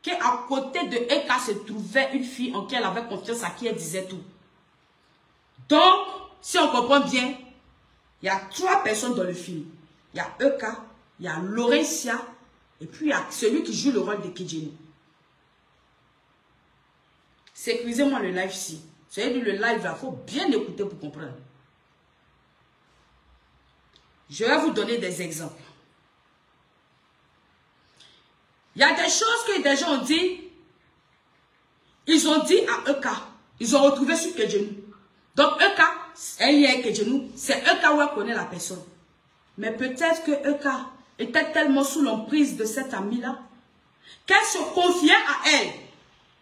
qu'à côté de Euka se trouvait une fille en qui elle avait confiance, à qui elle disait tout. Donc, si on comprend bien, il y a 3 personnes dans le film. Il y a Euka, il y a Laurentia, et puis il y a celui qui joue le rôle de Kedjenou. Sécurisez-moi le live ici. Vous avez dit le live là, il faut bien écouter pour comprendre. Je vais vous donner des exemples. Il y a des choses que des gens ont dit. Ils ont dit à Euka. Ils ont retrouvé sur Kedjenou. Donc Euka, elle y est Kedjenou. C'est Euka où elle connaît la personne. Mais peut-être que Euka était tellement sous l'emprise de cette amie-là qu'elle se confiait à elle.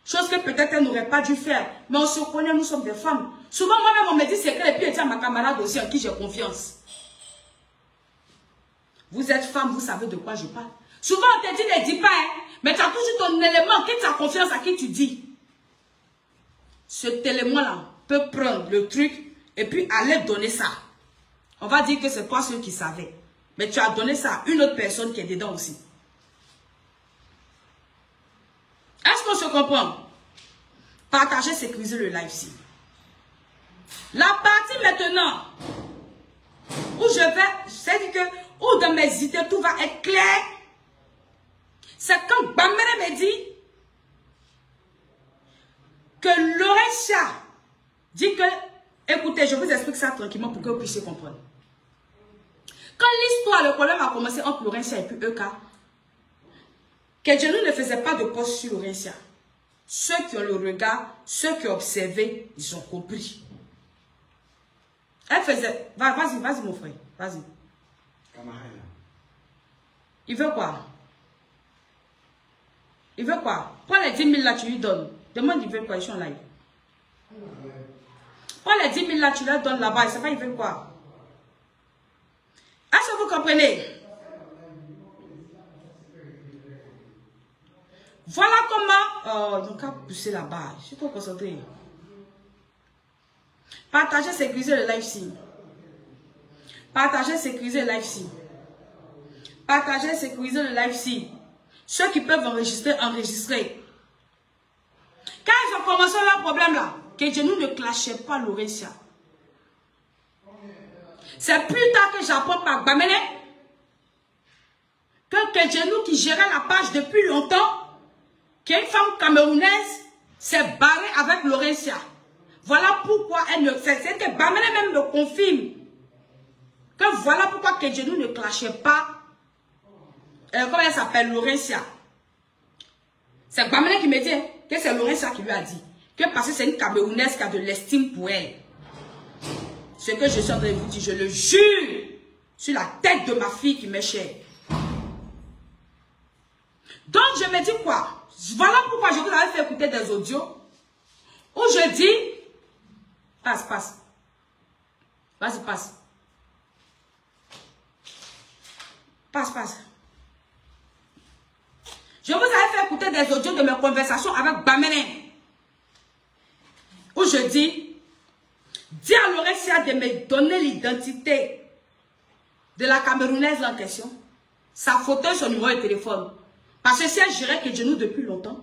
Chose que peut-être elle n'aurait pas dû faire. Mais on se connaît, nous sommes des femmes. Souvent, moi-même, on me dit secret et puis elle dit à ma camarade aussi en qui j'ai confiance. Vous êtes femme, vous savez de quoi je parle. Souvent, on te dit ne dis pas, mais tu as toujours ton élément, qui tu as confiance à qui tu dis. Cet élément-là peut prendre le truc et puis aller donner ça. On va dire que c'est toi ceux qui savaient. Mais tu as donné ça à une autre personne qui est dedans aussi. Est-ce qu'on se comprend? Partagez, sécuriser le live ici. La partie maintenant où je vais, c'est que où dans mes idées tout va être clair, c'est quand Bamene me dit que Laurentia dit que Écoutez, je vous explique ça tranquillement pour que vous puissiez comprendre. Quand l'histoire, le problème a commencé entre Laurentia et puis Euka, Kedjenou ne faisait pas de poste sur Laurentia. Ceux qui ont le regard, ceux qui ont observé, ils ont compris. Elle faisait... Vas-y, vas-y mon frère, vas-y. Il veut quoi? Il veut quoi? Prends les 10 000 là, tu lui donnes. Demande, il veut quoi? Ils sont live. Prends les 10 000 là, tu leur donnes là-bas. Il ne sait pas, il veut quoi? Est-ce que vous comprenez? Voilà comment... donc, à pousser là-bas. Je suis trop concentré. Partagez, sécuriser le live-ci. Partagez, sécuriser le live-ci. Partagez, sécuriser le live-ci. Ceux qui peuvent enregistrer, enregistrer. Quand ils ont commencé leur problème là, Kedjenou ne clashait pas Laurentia. C'est plus tard que j'apprends par Bamene que Kedjenou qui gérait la page depuis longtemps, qu'une femme camerounaise s'est barrée avec Laurentia. Voilà pourquoi elle ne... C'est que Bamene même me confirme que voilà pourquoi Kedjenou ne clashait pas. Comment elle s'appelle? Laurentia. C'est Bamene qui me dit que c'est Laurentia qui lui a dit. Que parce que c'est une Camerounaise qui a de l'estime pour elle. Ce que je suis en train de vous dire, je le jure sur la tête de ma fille qui m'est chère. Donc je me dis quoi? Voilà pourquoi je vous avais fait écouter des audios où je dis, passe, passe. Vas-y, passe. Passe, passe. Je vous avais fait écouter des audios de mes conversations avec Bamene. Où je dis à Laurentia de me donner l'identité de la Camerounaise en question, sa photo et son numéro de téléphone. Parce que si elle gérait Kedjenou depuis longtemps,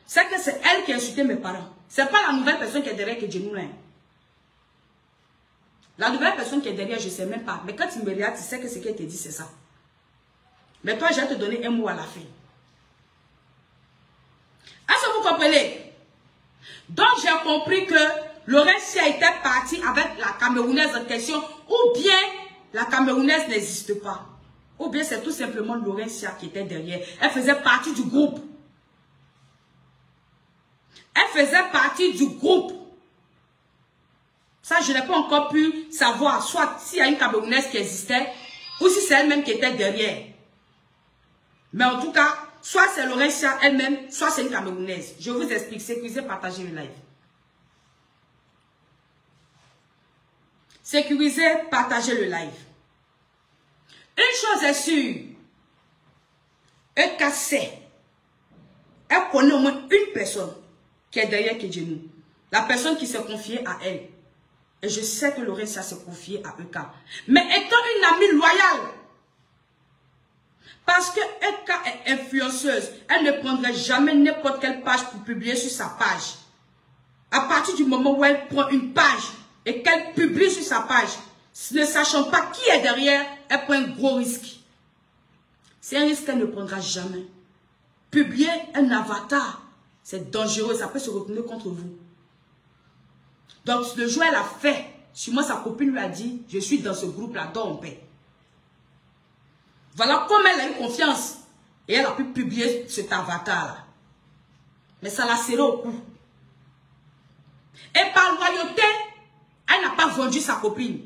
c'est que c'est elle qui a insulté mes parents. Ce n'est pas la nouvelle personne qui est derrière Kedjenou là. La nouvelle personne qui est derrière, je ne sais même pas. Mais quand tu me regardes, tu sais que ce qu'elle te dit, c'est ça. Mais toi, je vais te donner un mot à la fin. Est-ce que vous comprenez? Donc, j'ai compris que Laurentia était partie avec la Camerounaise en question, ou bien la Camerounaise n'existe pas. Ou bien c'est tout simplement Laurentia qui était derrière. Elle faisait partie du groupe. Elle faisait partie du groupe. Ça, je n'ai pas encore pu savoir, soit s'il y a une Camerounaise qui existait, ou si c'est elle-même qui était derrière. Mais en tout cas, soit c'est Laurentia elle-même, soit c'est une Camerounaise. Je vous explique, sécurisez, partagez le live. Sécurisez, partagez le live. Une chose est sûre, Euka sait, elle connaît au moins une personne qui est derrière Kedjenou. La personne qui s'est confiée à elle. Et je sais que Laurentia s'est confiée à Euka. Mais étant une amie loyale, parce que Euka est influenceuse, elle ne prendrait jamais n'importe quelle page pour publier sur sa page. À partir du moment où elle prend une page et qu'elle publie sur sa page, ne sachant pas qui est derrière, elle prend un gros risque. C'est un risque qu'elle ne prendra jamais. Publier un avatar, c'est dangereux, ça peut se retourner contre vous. Donc le jour où elle a fait, sur moi sa copine lui a dit, je suis dans ce groupe-là, dors en paix. Voilà comment elle a eu confiance. Et elle a pu publier cet avatar-là. Mais ça l'a serré au cou. Et par loyauté, elle n'a pas vendu sa copine.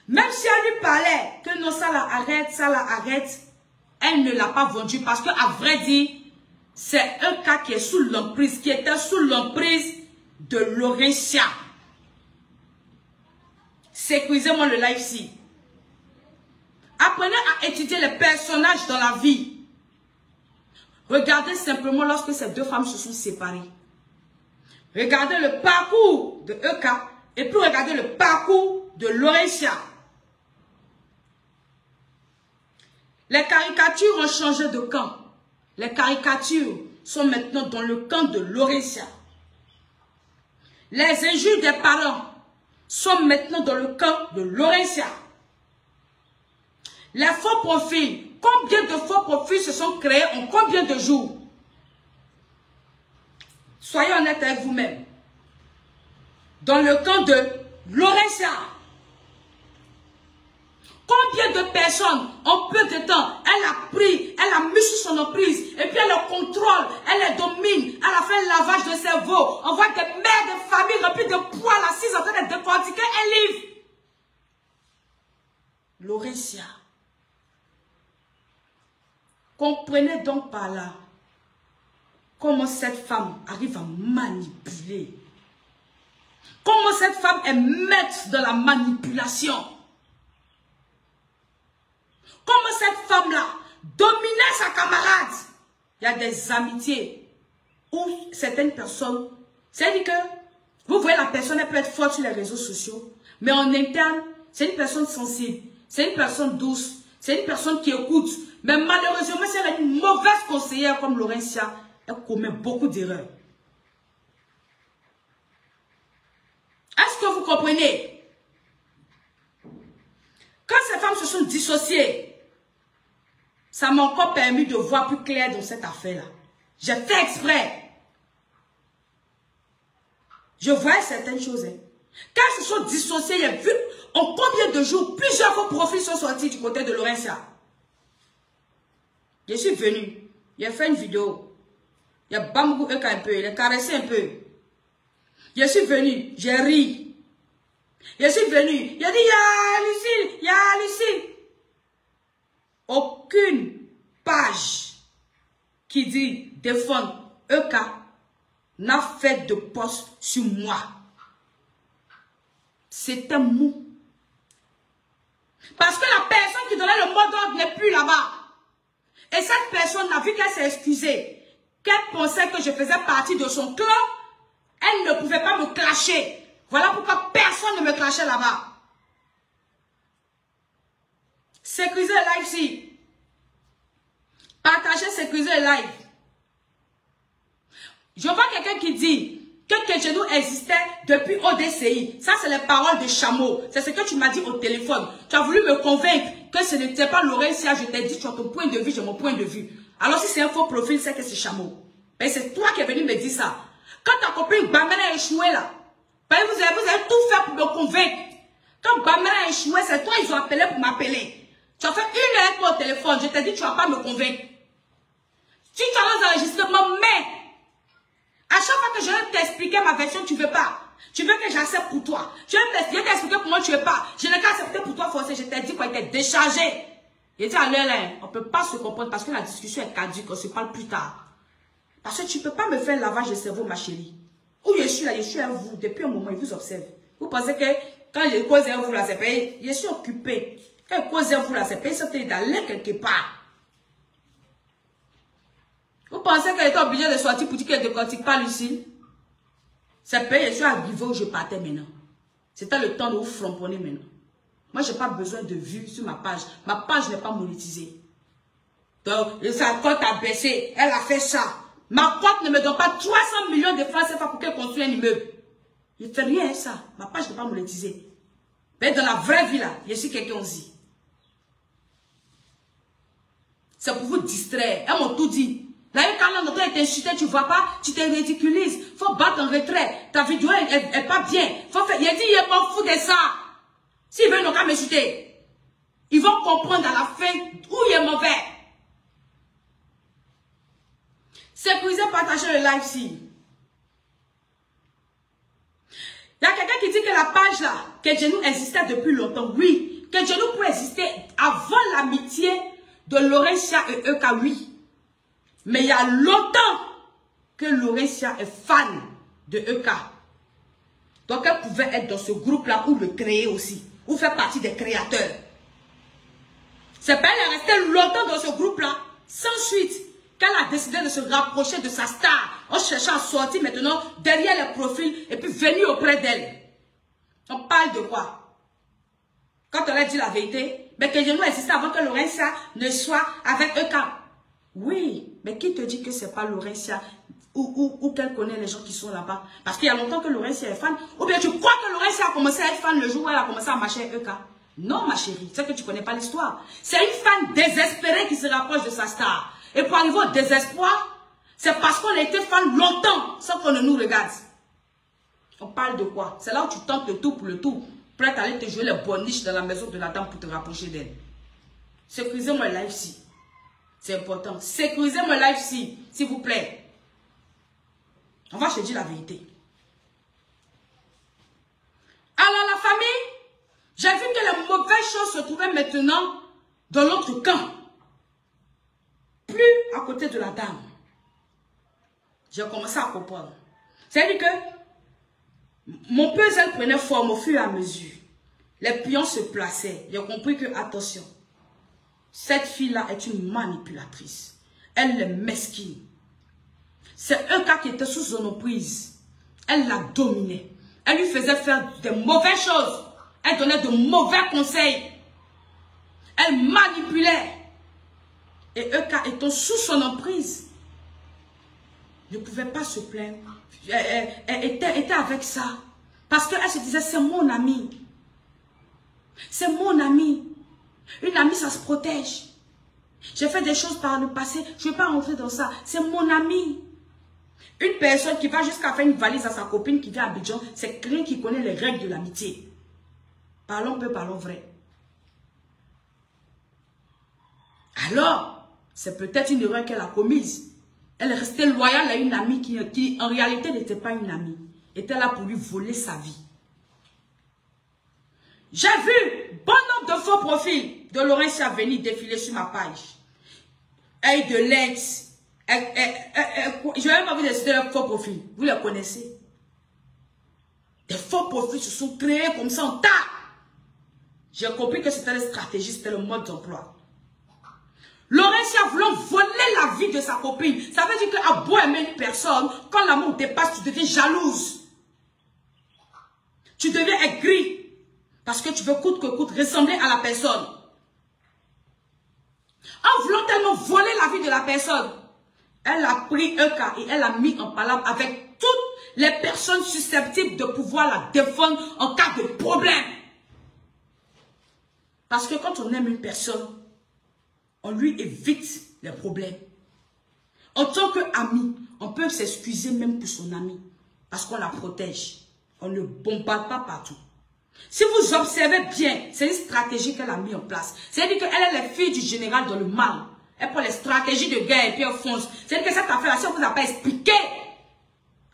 Même si elle lui parlait que non, ça la arrête, elle ne l'a pas vendu parce qu'à vrai dire, c'est un cas qui est sous l'emprise, qui était sous l'emprise de Laurentia. Sécurisez-moi le live-ci. Apprenez à étudier les personnages dans la vie. Regardez simplement lorsque ces deux femmes se sont séparées. Regardez le parcours de Euka et puis regardez le parcours de Laurentia. Les caricatures ont changé de camp. Les caricatures sont maintenant dans le camp de Laurentia. Les injures des parents sont maintenant dans le camp de Laurentia. Les faux profils, combien de faux profils se sont créés en combien de jours? Soyez honnête avec vous-même. dans le camp de Laurentia. Combien de personnes, en peu de temps, elle a pris, elle a mis sous son emprise, et puis elle le contrôle, elle les domine, elle a fait un lavage de cerveau. On voit des mères de famille remplies de poils assises en train de décortiquer un livre. Laurentia. Comprenez donc par là comment cette femme arrive à manipuler. Comment cette femme est maître de la manipulation. Comment cette femme-là dominait sa camarade. Il y a des amitiés où certaines personnes, c'est-à-dire que, vous voyez la personne, elle peut être forte sur les réseaux sociaux, mais en interne, c'est une personne sensible, c'est une personne douce, c'est une personne qui écoute. Mais malheureusement, si elle a une mauvaise conseillère comme Laurentia, elle commet beaucoup d'erreurs. Est-ce que vous comprenez? Quand ces femmes se sont dissociées, ça m'a encore permis de voir plus clair dans cette affaire-là. J'ai fait exprès. Je voyais certaines choses. Hein. Quand elles se sont dissociées, j'ai vu en combien de jours plusieurs fois profils sont sortis du côté de Laurentia. Je suis venu, j'ai fait une vidéo. Il y a Bamou un peu, il a caressé un peu. Je suis venu, j'ai ri. Je suis venu, il a dit, il y a Lucie. Aucune page qui dit défendre EK n'a fait de poste sur moi. C'était mou. Parce que la personne qui donnait le mot d'ordre n'est plus là-bas. Et cette personne a vu qu'elle s'est excusée, qu'elle pensait que je faisais partie de son clan, elle ne pouvait pas me clasher. Voilà pourquoi personne ne me clashait là-bas. Sécuriser le live ici. Partagez, sécuriser le live. Je vois quelqu'un qui dit que Kejenou existait depuis ODCI. Ça, c'est les paroles de Chameau. C'est ce que tu m'as dit au téléphone. Tu as voulu me convaincre que ce n'était pas Laurentia. Je t'ai dit, tu as ton point de vue, j'ai mon point de vue. Alors, si c'est un faux profil, c'est que c'est Chameau. Mais c'est toi qui es venu me dire ça. Quand ta copine Bamena a échoué là, vous avez tout fait pour me convaincre. Quand Bamena a échoué, c'est toi, ils ont appelé pour m'appeler. Tu as fait une heure avec moi au téléphone. Je t'ai dit, tu ne vas pas me convaincre. Si tu as l'enregistrement, mais à chaque fois que je vais t'expliquer ma version, tu ne veux pas. Tu veux que j'accepte pour toi. Je vais t'expliquer pour moi, tu ne veux pas. Je n'ai qu'à accepter pour toi forcé. Je t'ai dit qu'on était déchargé. Il dit à l'heure, on ne peut pas se comprendre parce que la discussion est caduque. On se parle plus tard. Parce que tu ne peux pas me faire lavage de cerveau, ma chérie. Où je suis là, je suis à vous. Depuis un moment, il vous observe. Vous pensez que quand je cause à vous là, c'est payé. Je suis occupé. Quand je cause à vous là, c'est payé. C'est d'aller quelque part. Vous pensez qu'elle était obligée de sortir pour dire qu'elle ne décortique pas Lucie? C'est payé, je suis arrivé où je partais maintenant. C'était le temps de vous framponner maintenant. Moi, je n'ai pas besoin de vues sur ma page. Ma page n'est pas monétisée. Donc, sa cote a baissé. Elle a fait ça. Ma cote ne me donne pas 300 millions de francs CFA pour qu'elle construise un immeuble. Je ne fais rien à ça. Ma page n'est pas monétisée. Mais dans la vraie vie, là, je suis quelqu'un aussi. C'est pour vous distraire. Elles m'ont tout dit. Là, quand l'autre est insulté, tu ne vois pas, tu te ridiculises. Il faut battre en retrait. Ta vidéo n'est pas bien. Faut faire. Il a dit, il m'en fout de ça. S'ils veulent, ils n'ont qu'à m'insulter. Ils vont comprendre à la fin où il est mauvais. Sécuriser, partager le live ici. Il y a quelqu'un qui dit que la page là, Kejenou existait depuis longtemps. Oui, Kejenou peut exister avant l'amitié de Laurentia et EK, oui. Mais il y a longtemps que Laurentia est fan de EK. Donc elle pouvait être dans ce groupe-là ou le créer aussi. Ou faire partie des créateurs. C'est pas elle est restée longtemps dans ce groupe-là, sans suite, qu'elle a décidé de se rapprocher de sa star, en cherchant à sortir maintenant derrière les profils et puis venir auprès d'elle. On parle de quoi? Quand on a dit la vérité, mais que je nous existais avant que Laurentia ne soit avec EK. Oui, mais qui te dit que ce n'est pas Laurentia ou qu'elle connaît les gens qui sont là-bas? Parce qu'il y a longtemps que Laurentia est fan. Ou bien tu crois que Laurentia a commencé à être fan le jour où elle a commencé à marcher avec EK? Non, ma chérie, c'est que tu ne connais pas l'histoire. C'est une fan désespérée qui se rapproche de sa star. Et pour arriver au désespoir, c'est parce qu'on a été fan longtemps sans qu'on ne nous regarde. On parle de quoi? C'est là où tu tentes le tout pour le tout. Prête à aller te jouer les boniches dans la maison de la dame pour te rapprocher d'elle. Sécurisez mon live ici. C'est important. Sécurisez mon live ici, s'il vous plaît. On va se dire la vérité. Alors la famille, j'ai vu que les mauvaises choses se trouvaient maintenant dans l'autre camp. Plus à côté de la dame. J'ai commencé à comprendre. C'est-à-dire que mon puzzle prenait forme au fur et à mesure. Les pions se plaçaient. J'ai compris que, attention, cette fille-là est une manipulatrice. Elle est mesquine. C'est un cas qui était sous son emprise. Elle la dominait. Elle lui faisait faire de mauvaises choses. Elle donnait de mauvais conseils. Elle manipulait. Et Eka étant sous son emprise, ne pouvait pas se plaindre. Elle était avec ça. Parce qu'elle se disait, c'est mon ami. C'est mon ami. Une amie, ça se protège. J'ai fait des choses par le passé. Je ne vais pas rentrer dans ça. C'est mon ami. Une personne qui va jusqu'à faire une valise à sa copine qui vient à Abidjan, c'est quelqu'un qui connaît les règles de l'amitié. Parlons peu, parlons vrai. Alors, c'est peut-être une erreur qu'elle a commise. Elle est restée loyale à une amie qui en réalité n'était pas une amie. Était là pour lui voler sa vie. J'ai vu bon nombre de faux profils de Laurentia venir défiler sur ma page. Et de l'ex. Je vais même pas vous décider leurs faux profils. Vous les connaissez. Des faux profils se sont créés comme ça en tas. J'ai compris que c'était la stratégie, c'était le mode d'emploi. Laurentia voulant voler la vie de sa copine. Ça veut dire qu'à beau aimer une personne, quand l'amour dépasse, tu deviens jalouse. Tu deviens aigri. Parce que tu veux coûte que coûte ressembler à la personne. En voulant tellement voler la vie de la personne, elle a pris un cas et elle a mis en palabre avec toutes les personnes susceptibles de pouvoir la défendre en cas de problème. Parce que quand on aime une personne, on lui évite les problèmes. En tant qu'ami, on peut s'excuser même pour son ami. Parce qu'on la protège. On ne bombarde pas partout. Si vous observez bien, c'est une stratégie qu'elle a mis en place. C'est-à-dire qu'elle est la fille du général dans le mal. Elle prend les stratégies de guerre et puis elle fonce. C'est-à-dire que cette affaire-là, si on ne vous a pas expliqué,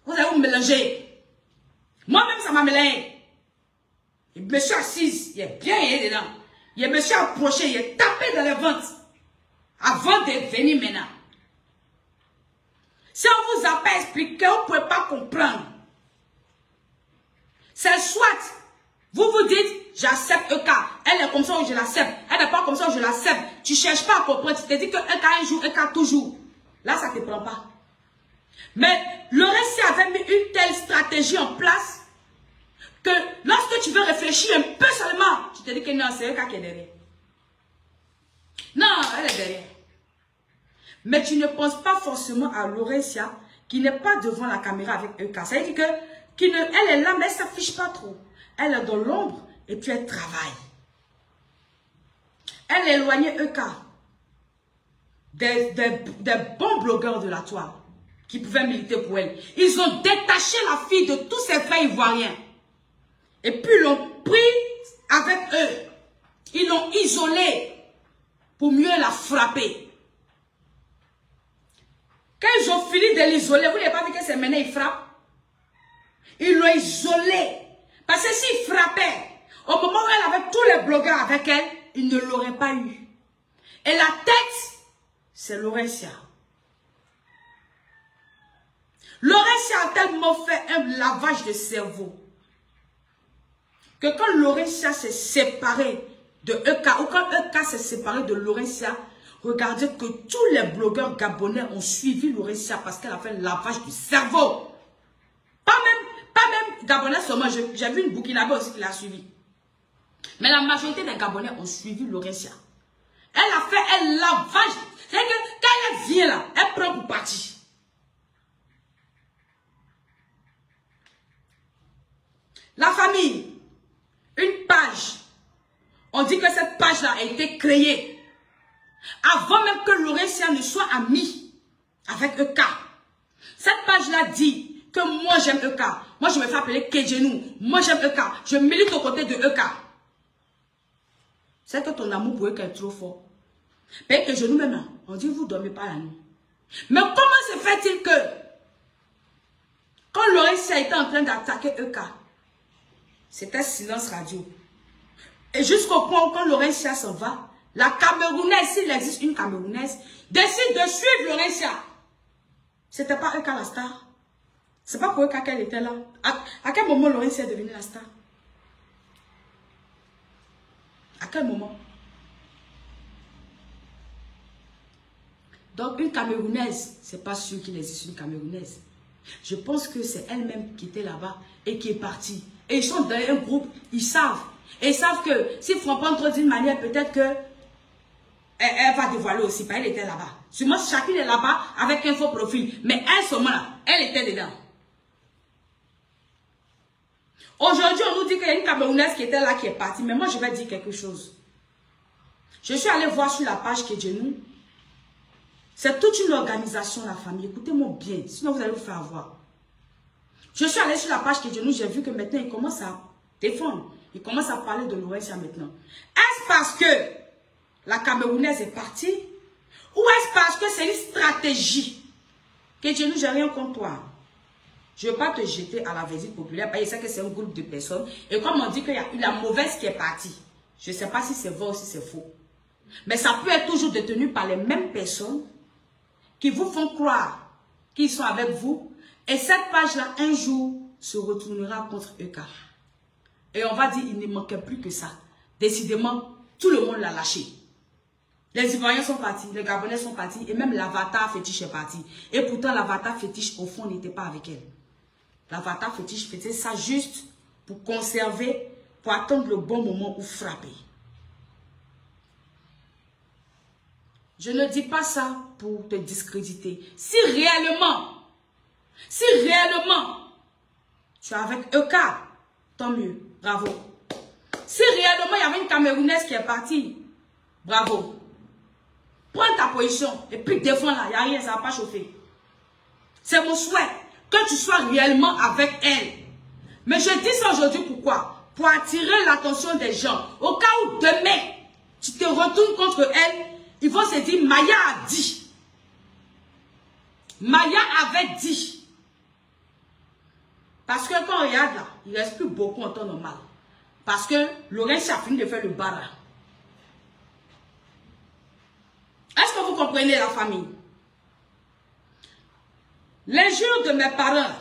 vous allez vous mélanger. Moi-même, ça m'a mélangé. Et monsieur assis, il est bien dedans. Il est monsieur approché, il est tapé dans les ventes. Avant de venir maintenant. Si on ne vous a pas expliqué, on ne pouvez pas comprendre. C'est soit, vous vous dites, j'accepte Eka. Elle est comme ça, je l'accepte. Elle n'est pas comme ça, je l'accepte. Tu ne cherches pas à comprendre. Tu te dis que Eka un jour, Eka toujours. Là, ça ne te prend pas. Mais Laurentia avait mis une telle stratégie en place que lorsque tu veux réfléchir un peu seulement, tu te dis que non, c'est Eka qui est derrière. Non, elle est derrière. Mais tu ne penses pas forcément à Laurentia qui n'est pas devant la caméra avec Eka. Ça veut dire que elle est là, mais elle ne s'affiche pas trop. Elle est dans l'ombre et puis elle travaille. Elle éloignait Eka des bons blogueurs de la toile qui pouvaient militer pour elle. Ils ont détaché la fille de tous ces faits ivoiriens. Et puis l'ont pris avec eux. Ils l'ont isolée pour mieux la frapper. Quand ils ont fini de l'isoler, vous n'avez pas vu que c'est maintenant il frappe? Ils l'ont isolée. Parce que s'il frappait, au moment où elle avait tous les blogueurs avec elle, il ne l'aurait pas eu. Et la tête, c'est Laurentia. Laurentia a tellement fait un lavage de cerveau que quand Laurentia s'est séparée de Eka, ou quand Eka s'est séparé de Laurentia, regardez que tous les blogueurs gabonais ont suivi Laurentia parce qu'elle a fait un lavage du cerveau. Pas même Gabonais seulement, j'ai vu une Burkinabé aussi qui l'a suivi. Mais la majorité des Gabonais ont suivi Laurentia. Elle a fait un lavage. C'est-à-dire que quand elle vient là, elle prend pour partir. La famille, une page. On dit que cette page-là a été créée avant même que Laurentia ne soit amie avec Eka. Cette page-là dit que moi j'aime Eka. Moi je me fais appeler Kedjenou. Moi j'aime Eka. Je milite aux côtés de Eka. C'est que ton amour pour Eka est trop fort. Mais Kedjenou même, on dit vous ne dormez pas la nuit. Mais comment se fait-il que quand Laurentia était en train d'attaquer Eka, c'était silence radio. Et jusqu'au point où quand Laurentia s'en va, la Camerounaise, s'il existe une Camerounaise, décide de suivre Laurentia. C'était pas Eka la star. C'est pas pour Eka qu'elle était là. À quel moment Laurentia est devenue la star? À quel moment? Donc une Camerounaise, c'est pas sûr qu'il existe une Camerounaise. Je pense que c'est elle-même qui était là-bas et qui est partie. Et ils sont dans un groupe, ils savent. Et ils savent que s'ils ne font pas trop d'une manière, peut-être que elle va dévoiler aussi. Elle était là-bas. Sûrement, chacune est là-bas avec un faux profil. Mais elle, ce moment-là, elle était dedans. Aujourd'hui, on nous dit qu'il y a une Camerounaise qui était là, qui est partie. Mais moi, je vais dire quelque chose. Je suis allée voir sur la page Kedjenou. C'est toute une organisation, la famille. Écoutez-moi bien, sinon vous allez vous faire avoir. Je suis allée sur la page Kedjenou, j'ai vu que maintenant, il commence à défendre. Il commence à parler de Laurentia maintenant. Est-ce parce que la Camerounaise est partie? Ou est-ce parce que c'est une stratégie? Kedjenou, j'ai rien contre toi. Je ne veux pas te jeter à la visite populaire, parce que je sais que c'est un groupe de personnes. Et comme on dit qu'il y a eu la mauvaise qui est partie, je ne sais pas si c'est vrai ou si c'est faux. Mais ça peut être toujours détenu par les mêmes personnes qui vous font croire qu'ils sont avec vous. Et cette page-là, un jour, se retournera contre Eka. Et on va dire, il ne manquait plus que ça. Décidément, tout le monde l'a lâché. Les Ivoiriens sont partis, les Gabonais sont partis, et même l'avatar fétiche est parti. Et pourtant, l'avatar fétiche, au fond, n'était pas avec elle. L'avatar fétiche faisait ça juste pour conserver, pour attendre le bon moment où frapper. Je ne dis pas ça pour te discréditer. Si réellement, tu es avec Eka, tant mieux, bravo. Si réellement il y avait une Camerounaise qui est partie, bravo. Prends ta position et puis défends-la, il n'y a rien, ça ne va pas chauffer. C'est mon souhait que tu sois réellement avec elle. Mais je dis ça aujourd'hui pourquoi? Pour attirer l'attention des gens. Au cas où demain, tu te retournes contre elle, ils vont se dire, Maya a dit. Maya avait dit. Parce que quand on regarde là, il ne reste plus beaucoup en temps normal. Parce que Laurentia a fini de faire le bara. Est-ce que vous comprenez la famille? Les jours de mes parents,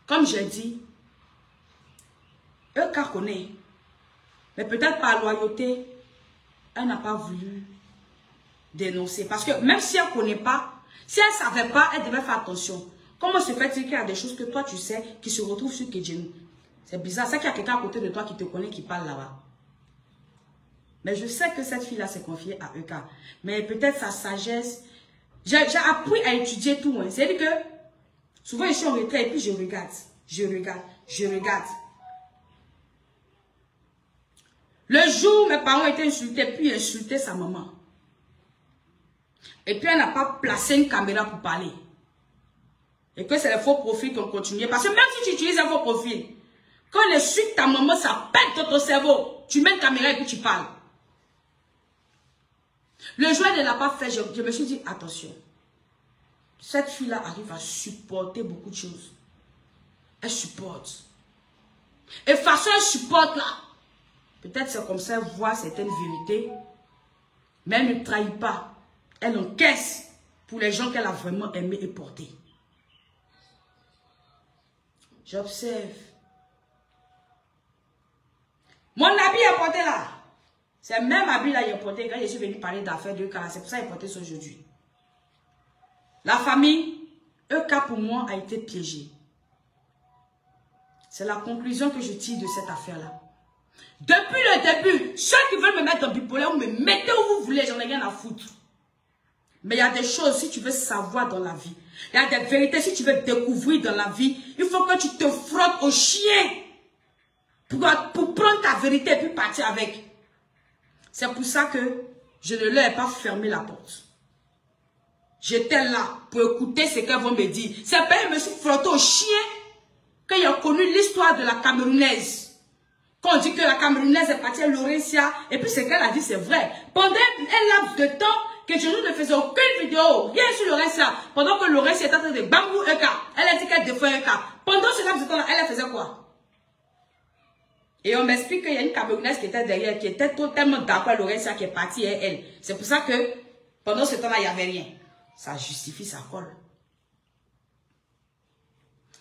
comme j'ai dit, Eka connaît. Mais peut-être par loyauté, elle n'a pas voulu dénoncer. Parce que même si elle ne connaît pas, si elle ne savait pas, elle devait faire attention. Comment se fait-il qu'il y a des choses que toi tu sais qui se retrouvent sur Kedjenou? C'est bizarre. C'est qu'il y a quelqu'un à côté de toi qui te connaît, qui parle là-bas. Mais je sais que cette fille-là s'est confiée à Eka. Mais peut-être sa sagesse. J'ai appris à étudier tout. Hein. C'est-à-dire que souvent je suis en retrait et puis je regarde. Je regarde. Le jour où mes parents étaient insultés, puis insulté sa maman. Et puis elle n'a pas placé une caméra pour parler. Et que c'est les faux profils qui ont continué. Parce que même si tu utilises un faux profil, quand elle insulte ta maman, ça pète ton cerveau. Tu mets une caméra et puis tu parles. Le jour où elle ne l'a pas fait, je me suis dit, attention. Cette fille-là arrive à supporter beaucoup de choses. Elle supporte. Et façon elle supporte là. Peut-être c'est comme ça, elle voit certaines vérités. Mais elle ne trahit pas. Elle encaisse pour les gens qu'elle a vraiment aimé et porté. J'observe. Mon habit est porté là. C'est le même habit là qui est porté quand je suis venu parler d'affaires de Eka. C'est pour ça qu'il est porté ça aujourd'hui. La famille, Eka pour moi a été piégée. C'est la conclusion que je tire de cette affaire-là. Depuis le début, ceux qui veulent me mettre en bipolaire, vous me mettez où vous voulez, j'en ai rien à foutre. Mais il y a des choses, si tu veux savoir dans la vie, il y a des vérités, si tu veux découvrir dans la vie, il faut que tu te frottes au chien pour prendre ta vérité et puis partir avec. C'est pour ça que je ne leur ai pas fermé la porte. J'étais là pour écouter ce qu'elles vont me dire. C'est pas un monsieur frotté au chien qu'il a connu l'histoire de la Camerounaise. Quand on dit que la Camerounaise est partie à Laurentia, et puis ce qu'elle a dit, c'est vrai. Pendant un laps de temps, que je ne faisais aucune vidéo, rien sur Laurentia, pendant que Laurentia était en train de bambou EK, elle a dit qu'elle défend EK. Pendant ce laps de temps-là, elle faisait quoi? Et on m'explique qu'il y a une Camerounaise qui était derrière, qui était totalement d'accord avec Laurentia, qui est partie et elle. C'est pour ça que pendant ce temps-là, il n'y avait rien. Ça justifie, ça colle.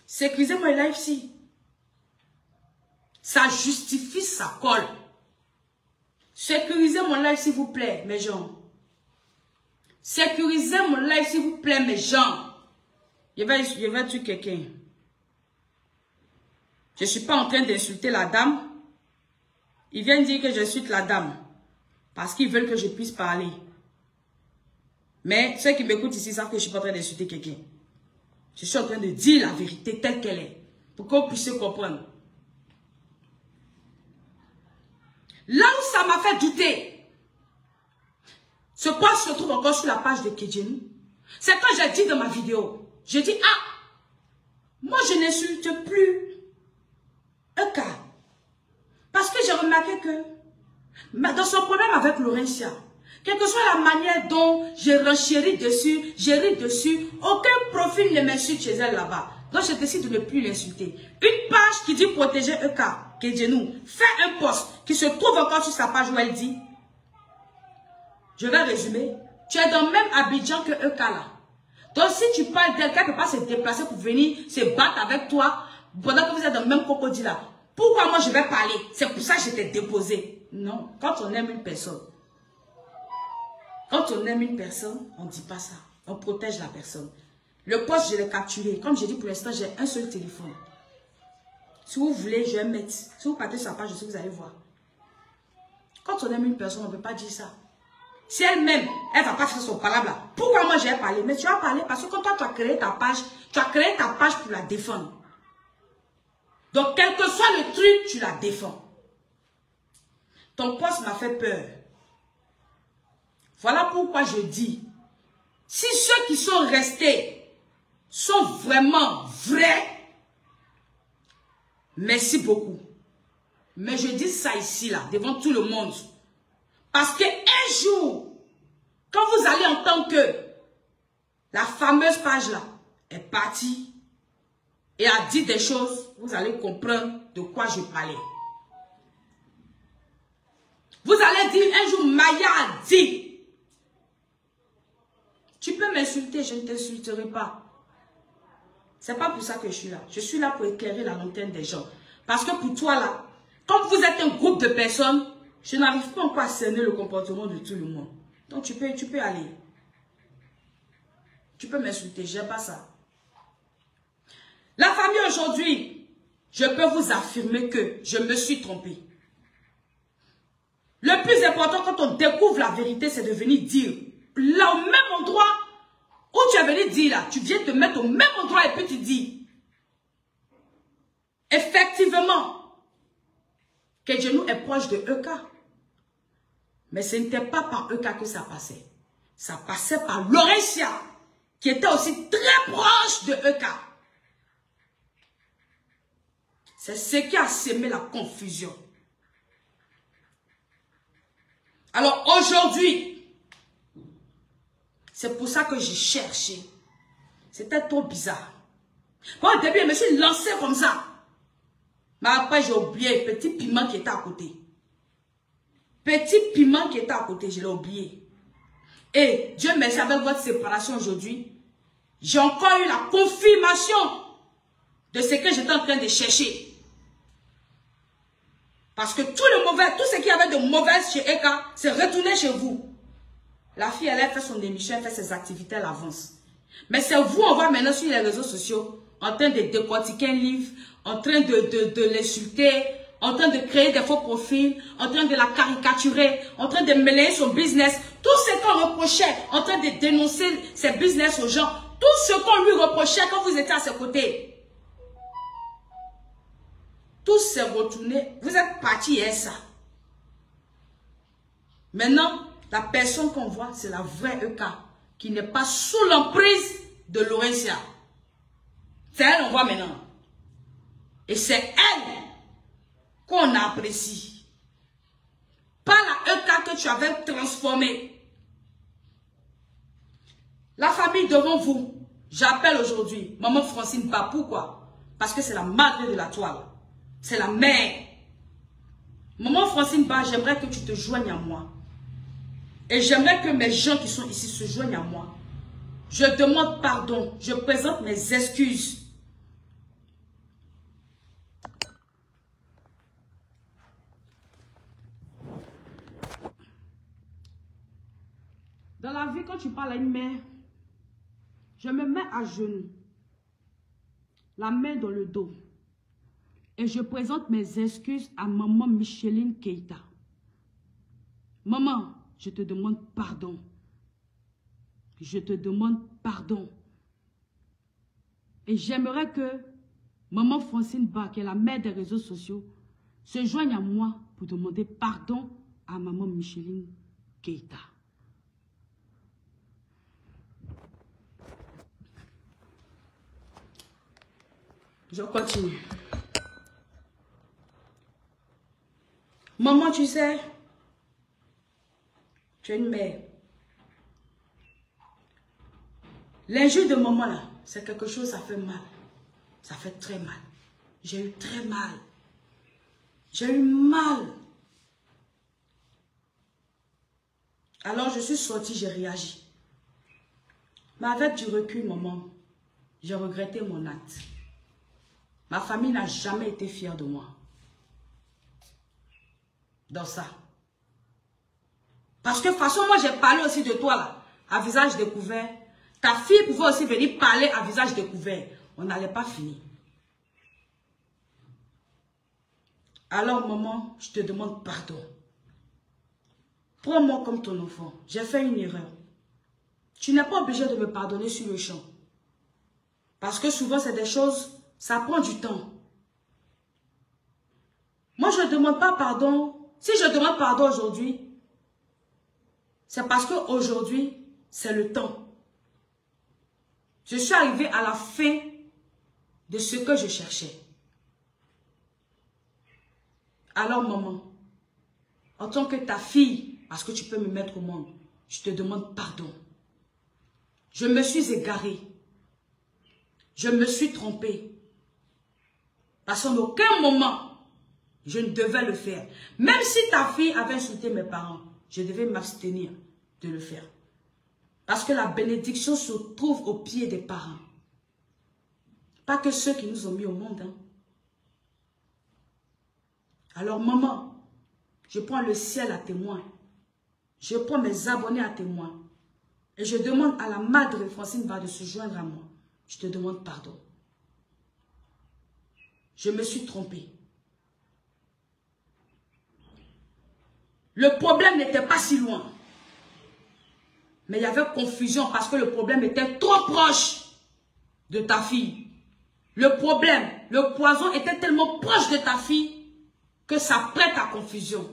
Sécurisez mon live si. Ça justifie, ça colle. Sécurisez mon live s'il vous plaît, mes gens. Sécurisez mon live s'il vous plaît, mes gens. Je vais tuer quelqu'un. Je ne suis pas en train d'insulter la dame. Ils viennent dire que j'insulte la dame. Parce qu'ils veulent que je puisse parler. Mais ceux qui m'écoutent ici savent que je ne suis pas en train d'insulter quelqu'un. Je suis en train de dire la vérité telle qu'elle est. Pour qu'on puisse comprendre. Là où ça m'a fait douter, ce post se trouve encore sur la page de Kedjenou. C'est quand j'ai dit dans ma vidéo, j'ai dit, ah, moi je n'insulte plus EK. Parce que j'ai remarqué que, dans son problème avec Laurentia, quelle que soit la manière dont j'ai renchéri dessus, j'ai ri dessus, aucun profil ne m'insulte chez elle là-bas. Donc je décide de ne plus l'insulter. Une page qui dit protéger EK, Kedjenou, fait un post qui se trouve encore sur sa page où elle dit, je vais résumer, tu es dans le même Abidjan que EK là. Donc si tu parles d'elle, qu'elle ne peut pas se déplacer pour venir se battre avec toi, pendant que vous êtes dans le même crocodile là, pourquoi moi je vais parler? C'est pour ça que je t'ai déposé. Non, quand on aime une personne, on ne dit pas ça. On protège la personne. Le poste, je l'ai capturé. Comme j'ai dit pour l'instant, j'ai un seul téléphone. Si vous voulez, je vais mettre. Si vous partez sur la page, je sais que vous allez voir. Quand on aime une personne, on ne peut pas dire ça. Si elle-même, elle ne va pas faire son palabre là, pourquoi moi je vais parler? Mais tu vas parler parce que quand toi, tu as créé ta page pour la défendre. Donc, quel que soit le truc, tu la défends. Ton poste m'a fait peur. Voilà pourquoi je dis, si ceux qui sont restés sont vraiment vrais, merci beaucoup. Mais je dis ça ici, là, devant tout le monde. Parce qu'un jour, quand vous allez entendre que la fameuse page là est partie et a dit des choses, vous allez comprendre de quoi je parlais. Vous allez dire, un jour, Maya a dit, tu peux m'insulter, je ne t'insulterai pas. C'est pas pour ça que je suis là. Je suis là pour éclairer la lanterne des gens. Parce que pour toi là, quand vous êtes un groupe de personnes, je n'arrive pas encore à cerner le comportement de tout le monde. Donc tu peux aller. Tu peux m'insulter, j'aime pas ça. La famille aujourd'hui, je peux vous affirmer que je me suis trompée. Le plus important quand on découvre la vérité, c'est de venir dire, là au même endroit où tu es venu dire là, tu viens te mettre au même endroit et puis tu dis, effectivement, Kedjenou est proche de EK. Mais ce n'était pas par EK que ça passait. Ça passait par Laurentia, qui était aussi très proche de EK. C'est ce qui a sémé la confusion. Alors aujourd'hui, c'est pour ça que j'ai cherché. C'était trop bizarre. Moi, au début, je me suis lancé comme ça. Mais après, j'ai oublié le petit piment qui était à côté. Petit piment qui était à côté, je l'ai oublié. Et Dieu merci, avec votre séparation aujourd'hui, j'ai encore eu la confirmation de ce que j'étais en train de chercher. Parce que tout ce qu'il y avait de mauvais chez Eka, c'est retourné chez vous. La fille, elle a fait son émission, elle fait ses activités, elle avance. Mais c'est vous, on voit maintenant sur les réseaux sociaux, en train de décortiquer un livre, en train de l'insulter, en train de créer des faux profils, en train de la caricaturer, en train de mêler son business. Tout ce qu'on reprochait, en train de dénoncer ses business aux gens, tout ce qu'on lui reprochait quand vous étiez à ses côtés. Tout s'est retourné. Vous êtes parti et ça. Maintenant, la personne qu'on voit, c'est la vraie EK. qui n'est pas sous l'emprise de Laurentia. C'est elle, on voit maintenant. Et c'est elle qu'on apprécie. Pas la EK que tu avais transformée. La famille devant vous, j'appelle aujourd'hui Maman Francine Ba. Pourquoi? Parce que c'est la madre de la toile. C'est la mère. Maman Francine Ba, j'aimerais que tu te joignes à moi. Et j'aimerais que mes gens qui sont ici se joignent à moi. Je demande pardon. Je présente mes excuses. Dans la vie, quand tu parles à une mère, je me mets à genoux, la main dans le dos, et je présente mes excuses à maman Micheline Keita. Maman, je te demande pardon. Je te demande pardon. Et j'aimerais que maman Francine Ba, qui est la mère des réseaux sociaux, se joigne à moi pour demander pardon à maman Micheline Keita. Je continue. Maman, tu sais, tu es une mère. L'injure de maman, là, c'est quelque chose, ça fait mal. Ça fait très mal. J'ai eu très mal. J'ai eu mal. Alors, je suis sortie, j'ai réagi. Mais avec du recul, maman, j'ai regretté mon acte. Ma famille n'a jamais été fière de moi. Dans ça. Parce que de toute façon, moi, j'ai parlé aussi de toi, là, à visage découvert. Ta fille pouvait aussi venir parler à visage découvert. On n'allait pas finir. Alors, maman, je te demande pardon. Prends-moi comme ton enfant. J'ai fait une erreur. Tu n'es pas obligé de me pardonner sur le champ. Parce que souvent, c'est des choses, ça prend du temps. Moi, je ne demande pas pardon. Si je demande pardon aujourd'hui, c'est parce qu'aujourd'hui, c'est le temps. Je suis arrivée à la fin de ce que je cherchais. Alors, maman, en tant que ta fille, parce que tu peux me mettre au monde, je te demande pardon. Je me suis égarée. Je me suis trompée. Parce qu'en aucun moment, je ne devais le faire. Même si ta fille avait insulté mes parents, je devais m'abstenir de le faire. Parce que la bénédiction se trouve au pied des parents. Pas que ceux qui nous ont mis au monde. Hein. Alors maman, je prends le ciel à témoin. Je prends mes abonnés à témoin. Et je demande à la madre Francine Ba de se joindre à moi. Je te demande pardon. Je me suis trompée. Le problème n'était pas si loin. Mais il y avait confusion parce que le problème était trop proche de ta fille. Le problème, le poison était tellement proche de ta fille que ça prête à confusion.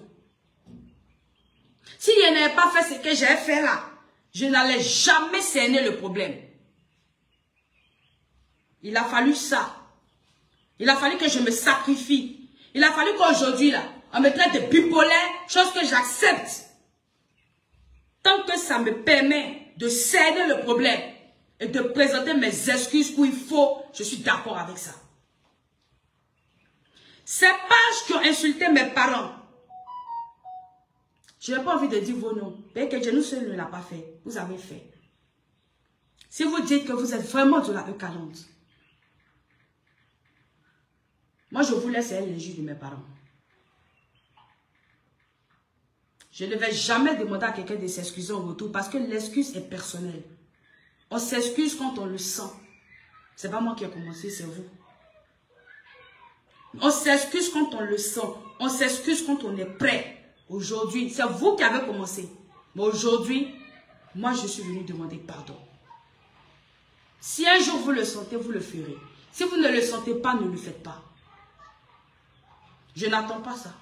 Si je n'avais pas fait ce que j'ai fait là, je n'allais jamais cerner le problème. Il a fallu ça. Il a fallu que je me sacrifie. Il a fallu qu'aujourd'hui là, on me traite de bipolaire, chose que j'accepte. Tant que ça me permet de cerner le problème et de présenter mes excuses où il faut, je suis d'accord avec ça. Ces pages qui ont insulté mes parents, je n'ai pas envie de dire vos noms. Parce que Dieu nous seul ne l'a pas fait. Vous avez fait. Si vous dites que vous êtes vraiment de la E40, moi je vous laisse les juges de mes parents. Je ne vais jamais demander à quelqu'un de s'excuser en retour parce que l'excuse est personnelle. On s'excuse quand on le sent. Ce n'est pas moi qui ai commencé, c'est vous. On s'excuse quand on le sent. On s'excuse quand on est prêt. Aujourd'hui, c'est vous qui avez commencé. Mais aujourd'hui, moi je suis venu demander pardon. Si un jour vous le sentez, vous le ferez. Si vous ne le sentez pas, ne le faites pas. Je n'attends pas ça.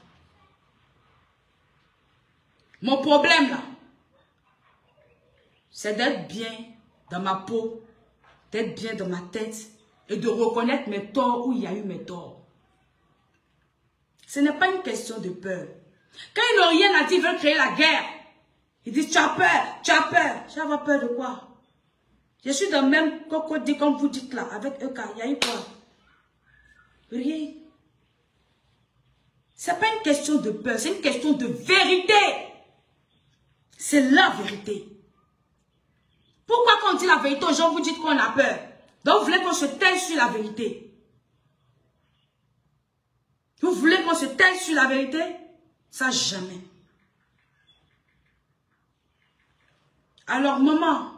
Mon problème là, c'est d'être bien dans ma peau, d'être bien dans ma tête et de reconnaître mes torts où il y a eu mes torts. Ce n'est pas une question de peur. Quand ils n'ont rien à dire, ils veulent créer la guerre. Ils disent, tu as peur, tu as peur. Tu as peur de quoi? Je suis dans le même cocodé comme vous dites là, avec EK. Il y a eu quoi? Rien. Ce n'est pas une question de peur, c'est une question de vérité. C'est la vérité. Pourquoi quand on dit la vérité aux gens, vous dites qu'on a peur? Donc vous voulez qu'on se taise sur la vérité? Vous voulez qu'on se taise sur la vérité? Ça, jamais. Alors, maman,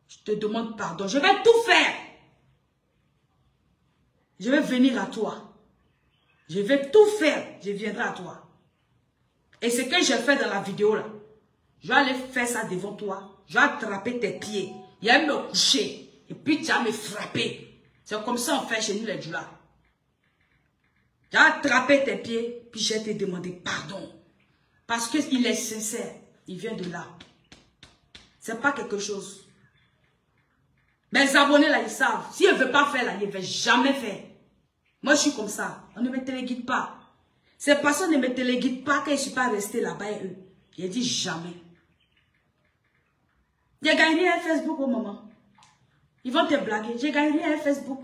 je te demande pardon. Je vais tout faire. Je vais venir à toi. Je vais tout faire. Je viendrai à toi. Et ce que j'ai fait dans la vidéo là, je vais aller faire ça devant toi. Je vais attraper tes pieds. Il va me coucher. Et puis tu vas me frapper. C'est comme ça on fait chez nous les Djoula. Je vais attraper tes pieds. Puis je vais te demander pardon. Parce qu'il est sincère. Il vient de là. C'est pas quelque chose. Mes abonnés là, ils savent. Si elle ne veut pas faire là, il ne veut jamais faire. Moi, je suis comme ça. On ne me téléguide pas. Ces personnes ne me téléguident pas quand je ne suis pas resté là-bas et eux. J'ai dit jamais. J'ai gagné un Facebook au moment. Ils vont te blaguer. J'ai gagné un Facebook.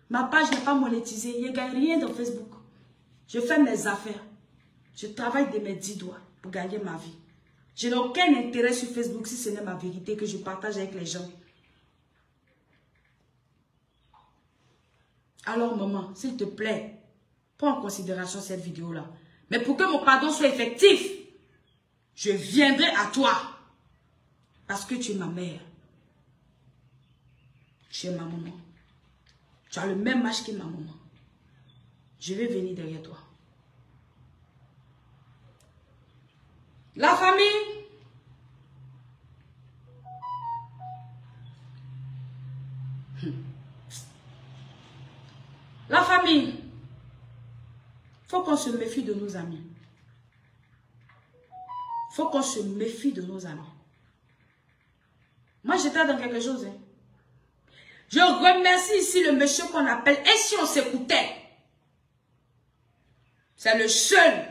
Ma page n'est pas monétisée. Je ne gagne rien dans Facebook. Je fais mes affaires. Je travaille de mes 10 doigts pour gagner ma vie. Je n'ai aucun intérêt sur Facebook si ce n'est ma vérité que je partage avec les gens. Alors, maman, s'il te plaît, prends en considération cette vidéo-là. Mais pour que mon pardon soit effectif, je viendrai à toi. Parce que tu es ma mère. Tu es ma maman. Tu as le même âge que ma maman. Je vais venir derrière toi. La famille. La famille. Il faut qu'on se méfie de nos amis. Il faut qu'on se méfie de nos amis. Moi, j'étais dans quelque chose. Hein. Je remercie ici le monsieur qu'on appelle. Et si on s'écoutait? C'est le seul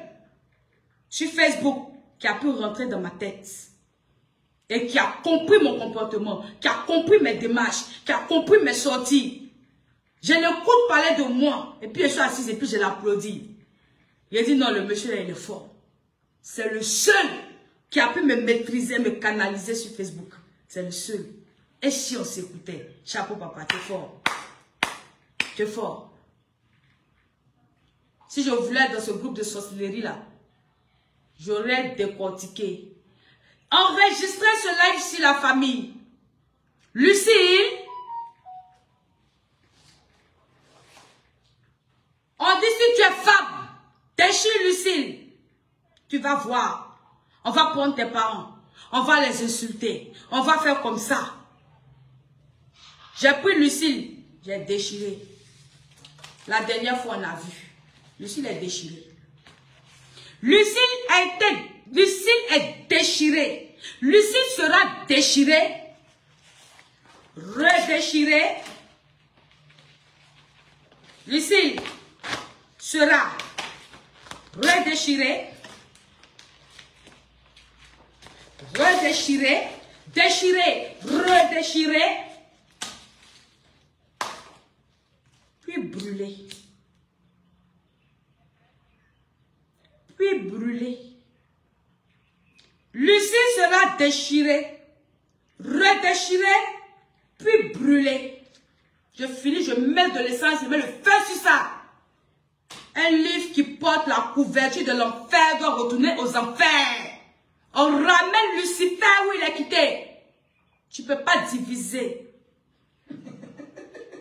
sur Facebook qui a pu rentrer dans ma tête. Et qui a compris mon comportement. Qui a compris mes démarches. Qui a compris mes sorties. Je l'écoute parler de moi. Et puis je suis assise et puis je l'applaudis. Il a dit non, le monsieur là, il est fort. C'est le seul qui a pu me maîtriser, me canaliser sur Facebook. C'est le seul. Et si on s'écoutait? Chapeau papa, t'es fort. T'es fort. Si je voulais être dans ce groupe de sorcellerie là, j'aurais décortiqué. Enregistrez ce live sur la famille. Lucille. On dit si tu es femme, déchire Lucille. Tu vas voir. On va prendre tes parents. On va les insulter. On va faire comme ça. J'ai pris Lucille. J'ai déchiré. La dernière fois, on a vu. Lucille est déchirée. Lucille est déchirée. Lucille sera déchirée. Redéchirée. Lucille sera redéchirée. Redéchirée. Déchirée. Redéchirée. Puis brûlée. Puis brûlée. Lucille sera déchirée, redéchirée, puis brûlée. Je finis, je mets de l'essence, je mets le feu sur ça. Un livre qui porte la couverture de l'enfer doit retourner aux enfers. On ramène Lucifer où il est quitté. Tu ne peux pas diviser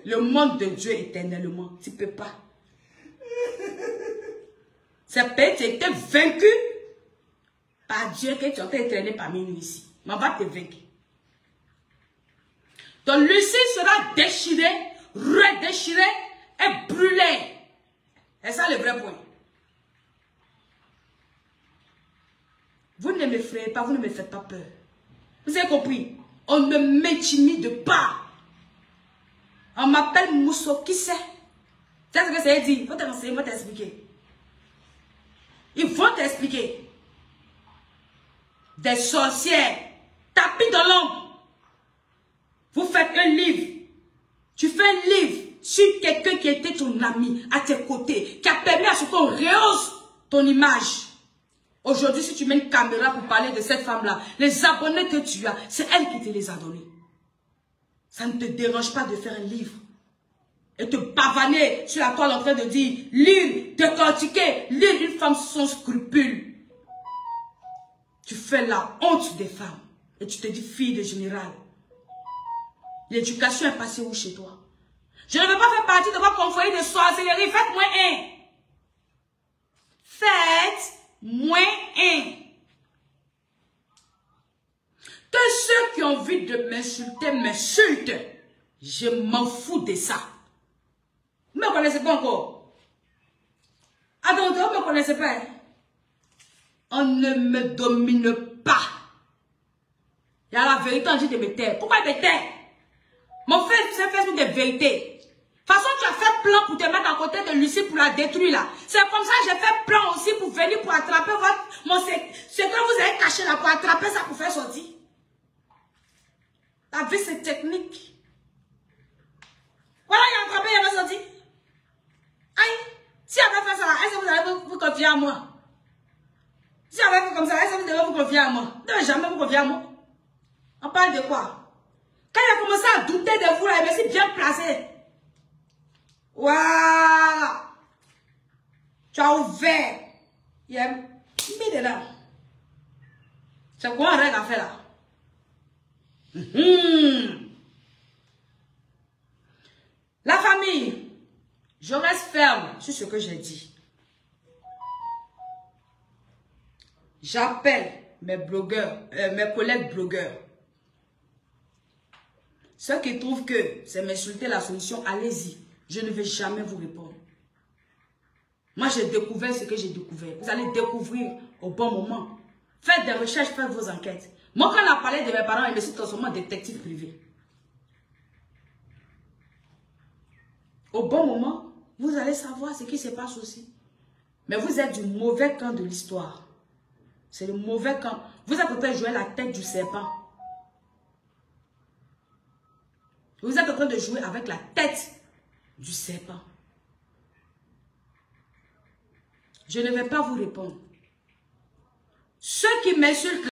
le monde de Dieu éternellement. Tu ne peux pas. C'est peut-être que tu as été vaincu par Dieu que tu as été traîné parmi nous ici. Mais on va te vaincre. Donc Lucille sera déchirée, redéchirée et brûlée. C'est ça le vrai point. Vous ne m'effrayez pas, vous ne me faites pas peur. Vous avez compris? On ne m'intimide pas. On m'appelle Mousso. Qui c'est? C'est ce que ça veut dire. Il faut t'enseigner, ils vont t'expliquer. Ils vont t'expliquer. Des sorcières. Tapis dans l'ombre. Vous faites un livre. Tu fais un livre sur quelqu'un qui était ton ami à tes côtés, qui a permis à ce qu'on rehausse ton image. Aujourd'hui, si tu mets une caméra pour parler de cette femme-là, les abonnés que tu as, c'est elle qui te les a donnés. Ça ne te dérange pas de faire un livre et te pavaner sur la toile en train de dire, lire, décortiquer, lire une femme sans scrupules. Tu fais la honte des femmes et tu te dis fille de général. L'éducation est passée où chez toi? Je ne veux pas faire partie de votre confrérie de sorcellerie. Faites-moi un. Faites-moi un. Que ceux qui ont envie de m'insulter m'insultent. Je m'en fous de ça. Vous ne me connaissez pas encore. Attendez, vous ne me connaissez pas. Hein? On ne me domine pas. Il y a la vérité en dit de me taire. Pourquoi me taire? Mon frère, c'est fait des vérités. De toute façon, tu as fait plan pour te mettre à côté de Lucie pour la détruire là. C'est comme ça que j'ai fait plan aussi pour venir pour attraper ce que vous avez caché là, pour attraper ça pour faire sortir. La vie, c'est technique. Voilà, il a attrapé, il avait sorti. Aïe, si j'avais fait ça là, est-ce que vous allez vous confier à moi? Si j'avais fait comme ça, est-ce que vous devez vous confier à moi? Vous ne devez jamais vous confier à moi. On parle de quoi? Quand il a commencé à douter de vous là, il me suis bien placé. Voilà. Tu as ouvert. Il a mis dedans. C'est quoi un règle à faire là? La famille. Je reste ferme sur ce que j'ai dit. J'appelle mes blogueurs, mes collègues blogueurs. Ceux qui trouvent que c'est m'insulter la solution, allez-y. Je ne vais jamais vous répondre. Moi, j'ai découvert ce que j'ai découvert. Vous allez découvrir au bon moment. Faites des recherches, faites vos enquêtes. Moi, quand on a parlé de mes parents, je me suis transformé en détective privé. Au bon moment, vous allez savoir ce qui se passe aussi. Mais vous êtes du mauvais camp de l'histoire. C'est le mauvais camp. Vous êtes en train de jouer la tête du serpent. Vous êtes en train de jouer avec la tête du serpent. Je ne vais pas vous répondre. Ceux qui m'insultent